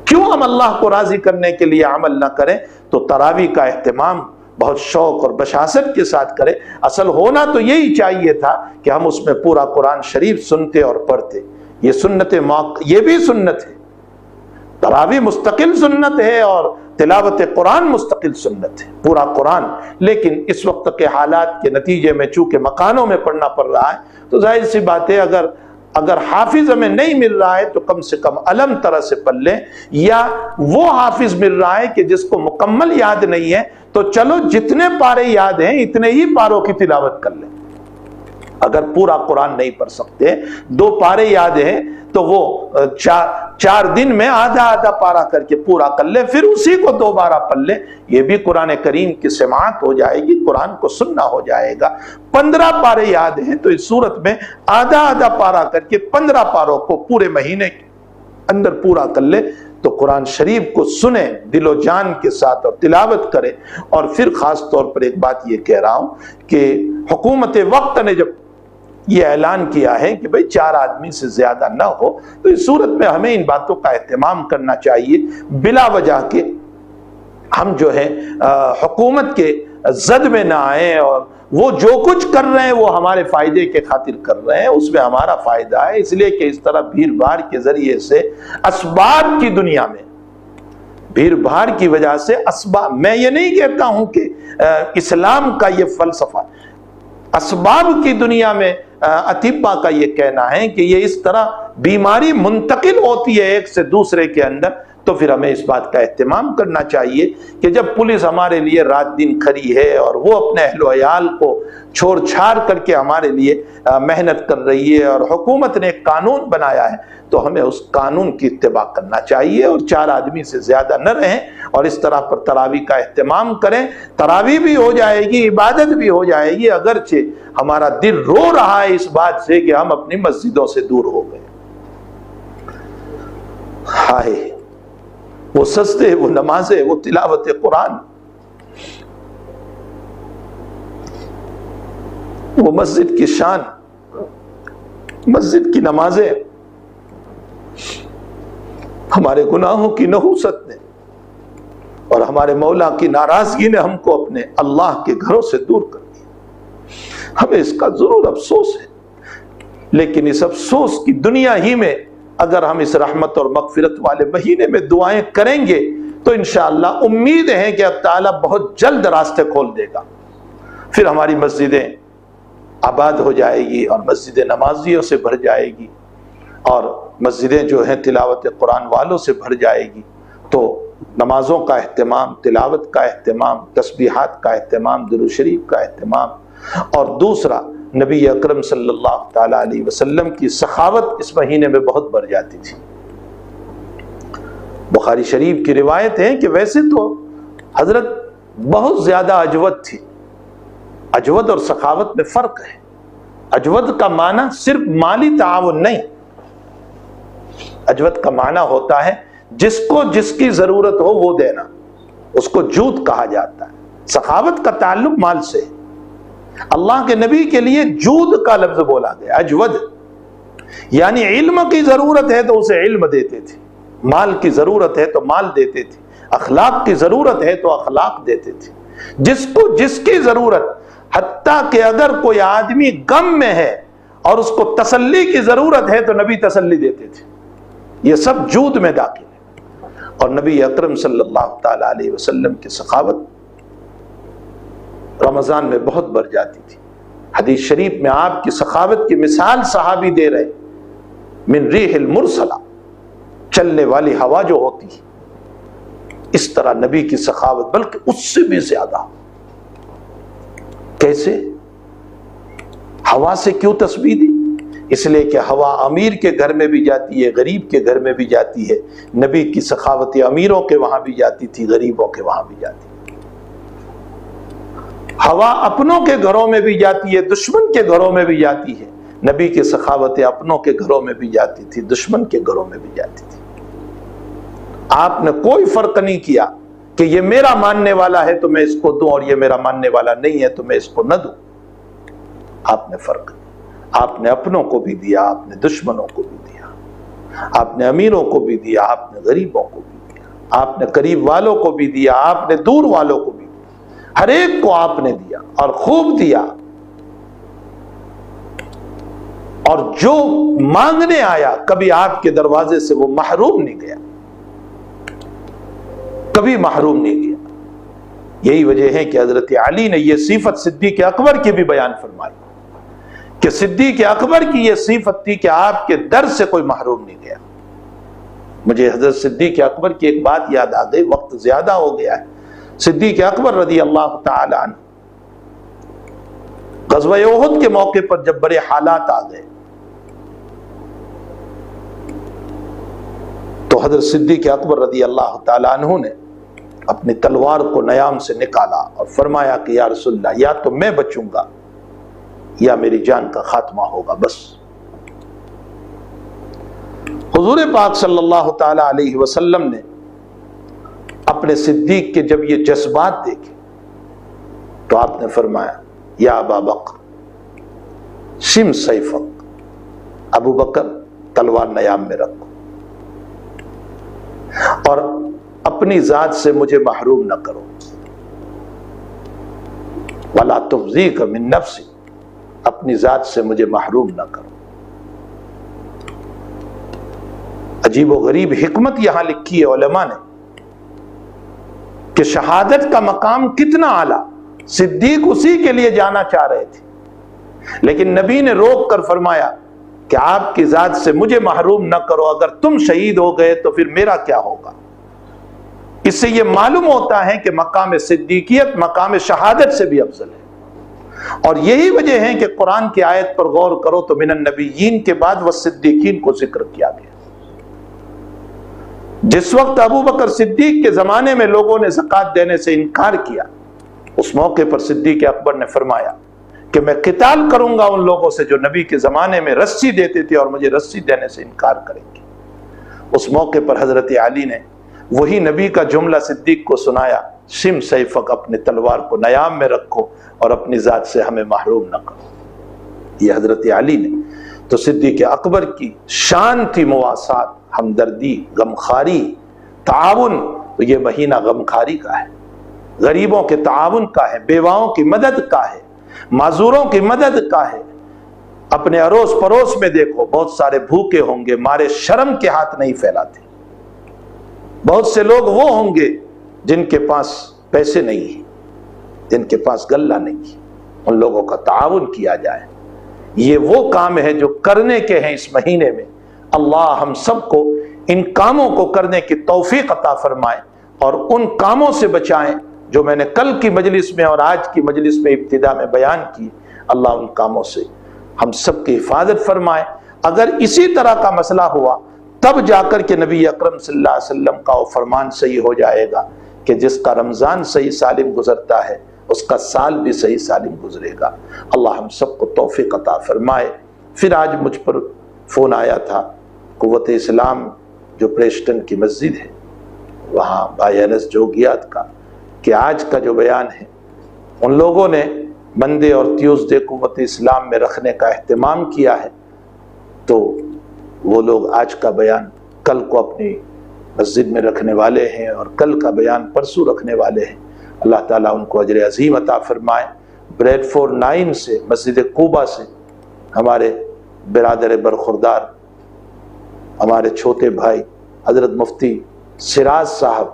کیوں ہم اللہ کو راضی کرنے کے لیے عمل نہ کریں؟ تو تراویح کا اہتمام بہت شوق اور بشاشت کے ساتھ کریں۔ اصل ہونا تو یہی چاہیے تھا کہ ہم اس میں پورا قرآن شریف سنتے اور پڑھتے، یہ سنت یہ بھی سنت ہے، تراویح مستقل سنت ہے اور تلاوت قرآن مستقل سنت ہے، پورا قرآن۔ لیکن اس وقت کے حالات کے نتیجے میں چونکہ مکانوں میں پڑھنا پڑ رہا ہے، تو ظاہر سی بات ہے اگر حافظ ہمیں نہیں مل رہا ہے تو کم سے کم علم طرح سے پڑھ لیں، یا وہ حافظ مل رہا ہے کہ جس کو مکمل یاد نہیں ہے تو چلو جتنے پارے یاد ہیں اتنے ہی پاروں کی تلاوت کر لیں۔ اگر پورا قرآن نہیں پڑھ سکتے، 2 پارے یاد ہیں تو وہ 4 دن میں آدھا پارا کر کے پورا کر لے، پھر اسی کو 2 بار پڑھ لے، یہ بھی قرآن کریم کی سماعت ہو جائے گی، قرآن کو سننا ہو جائے گا۔ 15 پارے یاد ہیں تو اس صورت میں آدھا پارا کر کے 15 پاروں کو پورے مہینے کے اندر پورا کر لے، تو قرآن شریف کو سنیں دل و جان کے ساتھ اور تلاوت کریں۔ اور پھر خاص طور پر ایک بات یہ کہہ رہا ہوں کہ حکومت وقت نے جب یہ اعلان کیا ہے کہ بھئی 4 آدمی سے زیادہ نہ ہو، تو اس صورت میں ہمیں ان باتوں کا اہتمام کرنا چاہیے، بلا وجہ کے ہم جو ہے حکومت کے زد میں نہ آئیں، اور وہ جو کچھ کر رہے ہیں وہ ہمارے فائدے کے خاطر کر رہے ہیں، اس میں ہمارا فائدہ ہے، اس لیے کہ اس طرح بھیڑ بھاڑ کے ذریعے سے اسباب کی دنیا میں، بھیڑ بھاڑ کی وجہ سے اسباب، میں یہ نہیں کہتا ہوں کہ اسلام کا یہ فلسفہ، اسباب کی دنیا میں اطباء کا یہ کہنا ہے کہ یہ اس طرح بیماری منتقل ہوتی ہے ایک سے دوسرے کے اندر، تو پھر ہمیں اس بات کا اہتمام کرنا چاہیے کہ جب پولیس ہمارے لیے رات دن کھڑی ہے اور وہ اپنے اہل و عیال کو چھوڑ چھاڑ کر کے ہمارے لیے محنت کر رہی ہے، اور حکومت نے ایک قانون بنایا ہے، تو ہمیں اس قانون کی اتباع کرنا چاہیے، اور 4 آدمی سے زیادہ نہ رہیں، اور اس طرح پر تراویح کا اہتمام کریں۔ تراویح بھی ہو جائے گی، عبادت بھی ہو جائے گی، اگرچہ ہمارا دل رو رہا ہے اس بات سے کہ ہم اپنی مسجدوں سے دور ہو گئے۔ ہائے وہ سجدے، وہ نمازیں، وہ تلاوت قرآن، وہ مسجد کی شان، مسجد کی نمازیں، ہمارے گناہوں کی نحوست نے اور ہمارے مولا کی ناراضگی نے ہم کو اپنے اللہ کے گھروں سے دور کر دیا۔ ہمیں اس کا ضرور افسوس ہے، لیکن اس افسوس کی دنیا ہی میں اگر ہم اس رحمت اور مغفرت والے مہینے میں دعائیں کریں گے تو انشاءاللہ امید ہے کہ اللہ تعالیٰ بہت جلد راستے کھول دے گا، پھر ہماری مسجدیں آباد ہو جائے گی اور مسجد نمازیوں سے بھر جائے گی، اور مسجدیں جو ہیں تلاوت قرآن والوں سے بھر جائے گی۔ تو نمازوں کا اہتمام، تلاوت کا اہتمام، تسبیحات کا اہتمام، درود شریف کا اہتمام، اور دوسرا نبی اکرم صلی اللہ تعالی علیہ وسلم کی سخاوت اس مہینے میں بہت بڑھ جاتی تھی۔ بخاری شریف کی روایت ہے کہ ویسے تو حضرت بہت زیادہ اجود تھی۔ اجود اور سخاوت میں فرق ہے۔ اجود کا معنی صرف مالی تعاون نہیں، اجود کا معنی ہوتا ہے جس کو جس کی ضرورت ہو وہ دینا، اس کو جود کہا جاتا ہے۔ سخاوت کا تعلق مال سے ہے۔ اللہ کے نبی کے لیے جود کا لفظ بولا گیا، اجود، یعنی علم کی ضرورت ہے تو اسے علم دیتے تھے، مال کی ضرورت ہے تو مال دیتے تھے، اخلاق کی ضرورت ہے تو اخلاق دیتے تھے، جس کو جس کی ضرورت، حتیٰ کہ اگر کوئی آدمی غم میں ہے اور اس کو تسلی کی ضرورت ہے تو نبی تسلی دیتے تھے۔ یہ سب جود میں داخل ہے۔ اور نبی اکرم صلی اللہ تعالی علیہ وسلم کی سخاوت رمضان میں بہت بڑھ جاتی تھی۔ حدیث شریف میں آپ کی سخاوت کی مثال صحابی دے رہے، من ریح المرسلہ، چلنے والی ہوا جو ہوتی ہے، اس طرح نبی کی سخاوت، بلکہ اس سے بھی زیادہ۔ کیسے؟ ہوا سے کیوں تشبیہ دی؟ اس لیے کہ ہوا امیر کے گھر میں بھی جاتی ہے، غریب کے گھر میں بھی جاتی ہے۔ نبی کی سخاوت امیروں کے وہاں بھی جاتی تھی، غریبوں کے وہاں بھی جاتی تھی۔ ہوا اپنوں کے گھروں میں بھی جاتی ہے، دشمن کے گھروں میں بھی جاتی ہے۔ نبی کی سخاوت اپنوں کے گھروں میں بھی جاتی تھی، دشمن کے گھروں میں بھی جاتی تھی۔ آپ نے کوئی فرق نہیں کیا کہ یہ میرا ماننے والا ہے تو میں اس کو دوں، اور یہ میرا ماننے والا نہیں ہے تو میں اس کو نہ دوں۔ آپ نے فرق نہیں، آپ نے اپنوں کو بھی دیا، آپ نے دشمنوں کو بھی دیا، آپ نے امیروں کو بھی دیا، آپ نے غریبوں کو بھی دیا، آپ نے قریب والوں کو بھی دیا، آپ نے دور والوں کو بھی دیا، ہر ایک کو آپ نے دیا اور خوب دیا۔ اور جو مانگنے آیا کبھی آپ کے دروازے سے وہ محروم نہیں گیا، کبھی محروم نہیں گیا۔ یہی وجہ ہے کہ حضرت علی نے یہ صفت صدیق اکبر کی بھی بیان فرمائی کہ صدیق اکبر کی یہ صفت تھی کہ آپ کے در سے کوئی محروم نہیں گیا۔ مجھے حضرت صدیق اکبر کی ایک بات یاد آ گئی، وقت زیادہ ہو گیا ہے۔ صدیق اکبر رضی اللہ تعالی عنہ غزوہ احد کے موقع پر جب بڑے حالات آ گئے تو حضرت صدیق اکبر رضی اللہ تعالی عنہ نے اپنی تلوار کو نیام سے نکالا اور فرمایا کہ یا رسول اللہ، یا تو میں بچوں گا یا میری جان کا خاتمہ ہوگا، بس۔ حضور پاک صلی اللہ تعالی علیہ وسلم نے اپنے صدیق کے جب یہ جذبات دیکھے تو آپ نے فرمایا یا ابا بکر شم سیفک، ابو بکر تلوار نیام میں رکھو اور اپنی ذات سے مجھے محروم نہ کرو، ولا تخزیک من نفسی، اپنی ذات سے مجھے محروم نہ کرو۔ عجیب و غریب حکمت یہاں لکھی ہے علماء نے کہ شہادت کا مقام کتنا اعلیٰ، صدیق اسی کے لیے جانا چاہ رہے تھے، لیکن نبی نے روک کر فرمایا کہ آپ کی ذات سے مجھے محروم نہ کرو، اگر تم شہید ہو گئے تو پھر میرا کیا ہوگا۔ اس سے یہ معلوم ہوتا ہے کہ مقام صدیقیت مقام شہادت سے بھی افضل ہے۔ اور یہی وجہ ہے کہ قرآن کی آیت پر غور کرو تو من النبیین کے بعد والصدیقین کو ذکر کیا گیا۔ جس وقت ابو بکر صدیق کے زمانے میں لوگوں نے زکوٰۃ دینے سے انکار کیا، اس موقع پر صدیق اکبر نے فرمایا کہ میں قتال کروں گا ان لوگوں سے جو نبی کے زمانے میں رسی دیتے تھے اور مجھے رسی دینے سے انکار کریں گے۔ اس موقع پر حضرت علی نے وہی نبی کا جملہ صدیق کو سنایا، شم سیفک، اپنے تلوار کو نیام میں رکھو اور اپنی ذات سے ہمیں محروم نہ کرو۔ یہ حضرت علی نے تو صدیق اکبر کی شان تھی، مواسات، ہمدردی، غمخاری، تعاون۔ تو یہ مہینہ غمخاری کا ہے، غریبوں کے تعاون کا ہے، بیواؤں کی مدد کا ہے، معذوروں کی مدد کا ہے۔ اپنے اڑوس پڑوس میں دیکھو، بہت سارے بھوکے ہوں گے، مارے شرم کے ہاتھ نہیں پھیلاتے۔ بہت سے لوگ وہ ہوں گے جن کے پاس پیسے نہیں ہیں، جن کے پاس غلہ نہیں ہے، ان لوگوں کا تعاون کیا جائے۔ یہ وہ کام ہے جو کرنے کے ہیں اس مہینے میں۔ اللہ ہم سب کو ان کاموں کو کرنے کی توفیق عطا فرمائے اور ان کاموں سے بچائیں جو میں نے کل کی مجلس میں اور آج کی مجلس میں ابتدا میں بیان کی، اللہ ان کاموں سے ہم سب کی حفاظت فرمائے۔ اگر اسی طرح کا مسئلہ ہوا تب جا کر کے نبی اکرم صلی اللہ علیہ وسلم کا وہ فرمان صحیح ہو جائے گا کہ جس کا رمضان صحیح سالم گزرتا ہے اس کا سال بھی صحیح سالم گزرے گا۔ اللہ ہم سب کو توفیق عطا فرمائے۔ پھر آج مجھ پر فون آیا تھا قوت اسلام جو پریسٹن کی مسجد ہے وہاں بھائی انس جوگیات کا، کہ آج کا جو بیان ہے ان لوگوں نے منڈے اور ٹیوزڈے قوت اسلام میں رکھنے کا اہتمام کیا ہے، تو وہ لوگ آج کا بیان کل کو اپنی مسجد میں رکھنے والے ہیں اور کل کا بیان پرسوں رکھنے والے ہیں۔ اللہ تعالیٰ ان کو اجر عظیم عطا فرمائے۔ بریڈ فور 9 سے مسجد قوبہ سے ہمارے برادر برخوردار ہمارے چھوٹے بھائی حضرت مفتی سراج صاحب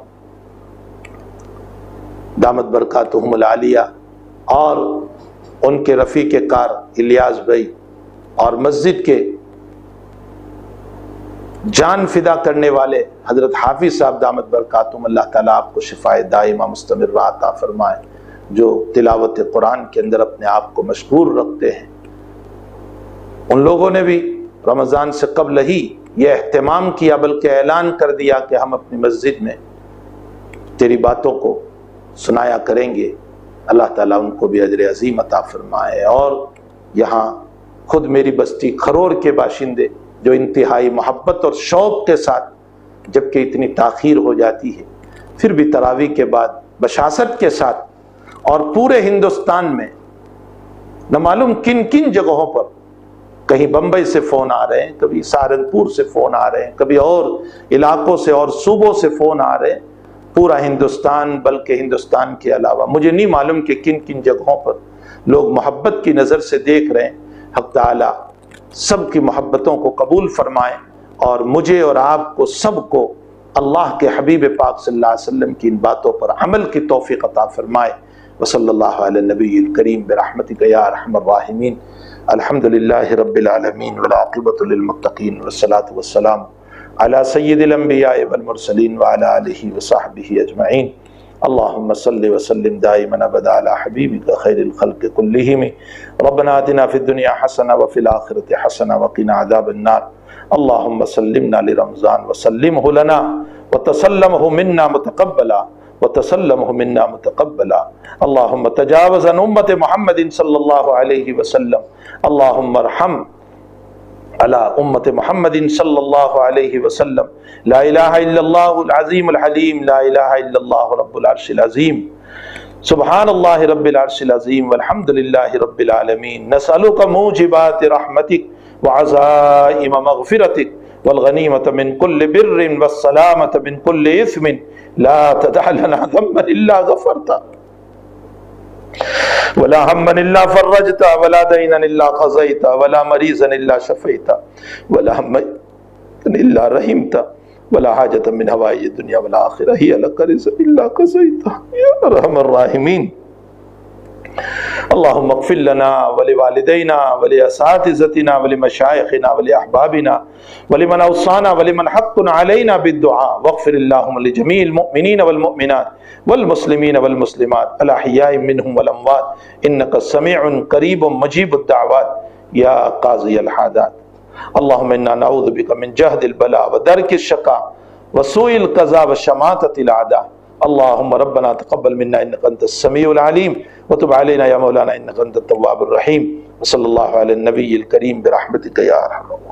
دامت برکاتہم العالیہ اور ان کے رفیق کار الیاس بھائی اور مسجد کے جان فدا کرنے والے حضرت حافظ صاحب دامت برکاتہم، اللہ تعالیٰ آپ کو شفائے دائمہ مستمرہ عطا فرمائے، جو تلاوت قرآن کے اندر اپنے آپ کو مشغول رکھتے ہیں۔ ان لوگوں نے بھی رمضان سے قبل ہی یہ اہتمام کیا، بلکہ اعلان کر دیا کہ ہم اپنی مسجد میں تیری باتوں کو سنایا کریں گے۔ اللہ تعالیٰ ان کو بھی اجر عظیم عطا فرمائے۔ اور یہاں خود میری بستی کھرور کے باشندے جو انتہائی محبت اور شوق کے ساتھ، جبکہ اتنی تاخیر ہو جاتی ہے پھر بھی تراویح کے بعد بشاشت کے ساتھ، اور پورے ہندوستان میں نہ معلوم کن کن جگہوں پر، کہیں بمبئی سے فون آ رہے ہیں، کبھی سہارنپور سے فون آ رہے ہیں، کبھی اور علاقوں سے اور صوبوں سے فون آ رہے ہیں، پورا ہندوستان بلکہ ہندوستان کے علاوہ مجھے نہیں معلوم کہ کن کن جگہوں پر لوگ محبت کی نظر سے دیکھ رہے ہیں۔ حق تعالیٰ سب کی محبتوں کو قبول فرمائے اور مجھے اور آپ کو سب کو اللہ کے حبیب پاک صلی اللہ علیہ وسلم کی ان باتوں پر عمل کی توفیق عطا فرمائے۔ وصلی اللہ علی النبی الکریم برحمتک یا ارحم الراحمین۔ الحمد للہ رب العالمین والعاقبۃ للمتقین والصلاۃ والسلام علی سید الانبیاء والمرسلین وعلی آلہ وصحبہ اجمعین۔ اللہم صلی وسلم دائما ابدا علی حبیبک خیر الخلق کلہم۔ ربنا آتنا فی الدنیا حسنہ وفی الآخرۃ حسنہ وقنا عذاب النار۔ اللہم سلمنا لرمضان وسلمہ لنا وتسلمہ منا متقبلا وتسلمہ منا متقبلا۔ اللہم تجاوز عن امت محمد صلی اللہ علیہ وسلم۔ اللہم ارحم علی امت محمد صلی اللہ علیہ وسلم۔ لا الہ الا اللہ العظیم الحلیم، لا الہ الا اللہ رب العرش العظیم۔ سبحان اللہ رب العرش العظیم والحمد للہ رب العالمین۔ نسألک موجبات رحمتک وعزائم مغفرتک والغنیمة من كل بر والسلامة من كل اثم، لا تدع لنا ذنبا الا غفرتا ولا ہما الا فرجتا ولا دینا الا قضیتا ولا مریضا الا شفیتا ولا ہما الا رحمتا ولا حاجة من حوائج الدنیا والآخرہ ہی لک رضا الا قضیتا یا ارحم الراحمین۔ اللہم اغفر لنا ولوالدینا ولاساتذتنا ولمشائخنا ولاحبابنا ولمن اوصانا ولمن حق علینا بالدعاء، واغفر اللہم لجمیع المؤمنین والمؤمنات والمسلمین والمسلمات الاحیاء منہم والاموات انک سمیع قریب مجیب الدعوات یا قاضی الحاجات۔ اللہم انا نعوذ بک من جہد البلاء ودرک الشقاء وسوء القضاء وشماتة الاعداء۔ اللہم ربنا تقبل منا انک انت السمیع العلیم وتب علینا یا مولانا انک انت التواب الرحیم۔ وصلی اللہ علی النبی الکریم برحمتک یا ارحم۔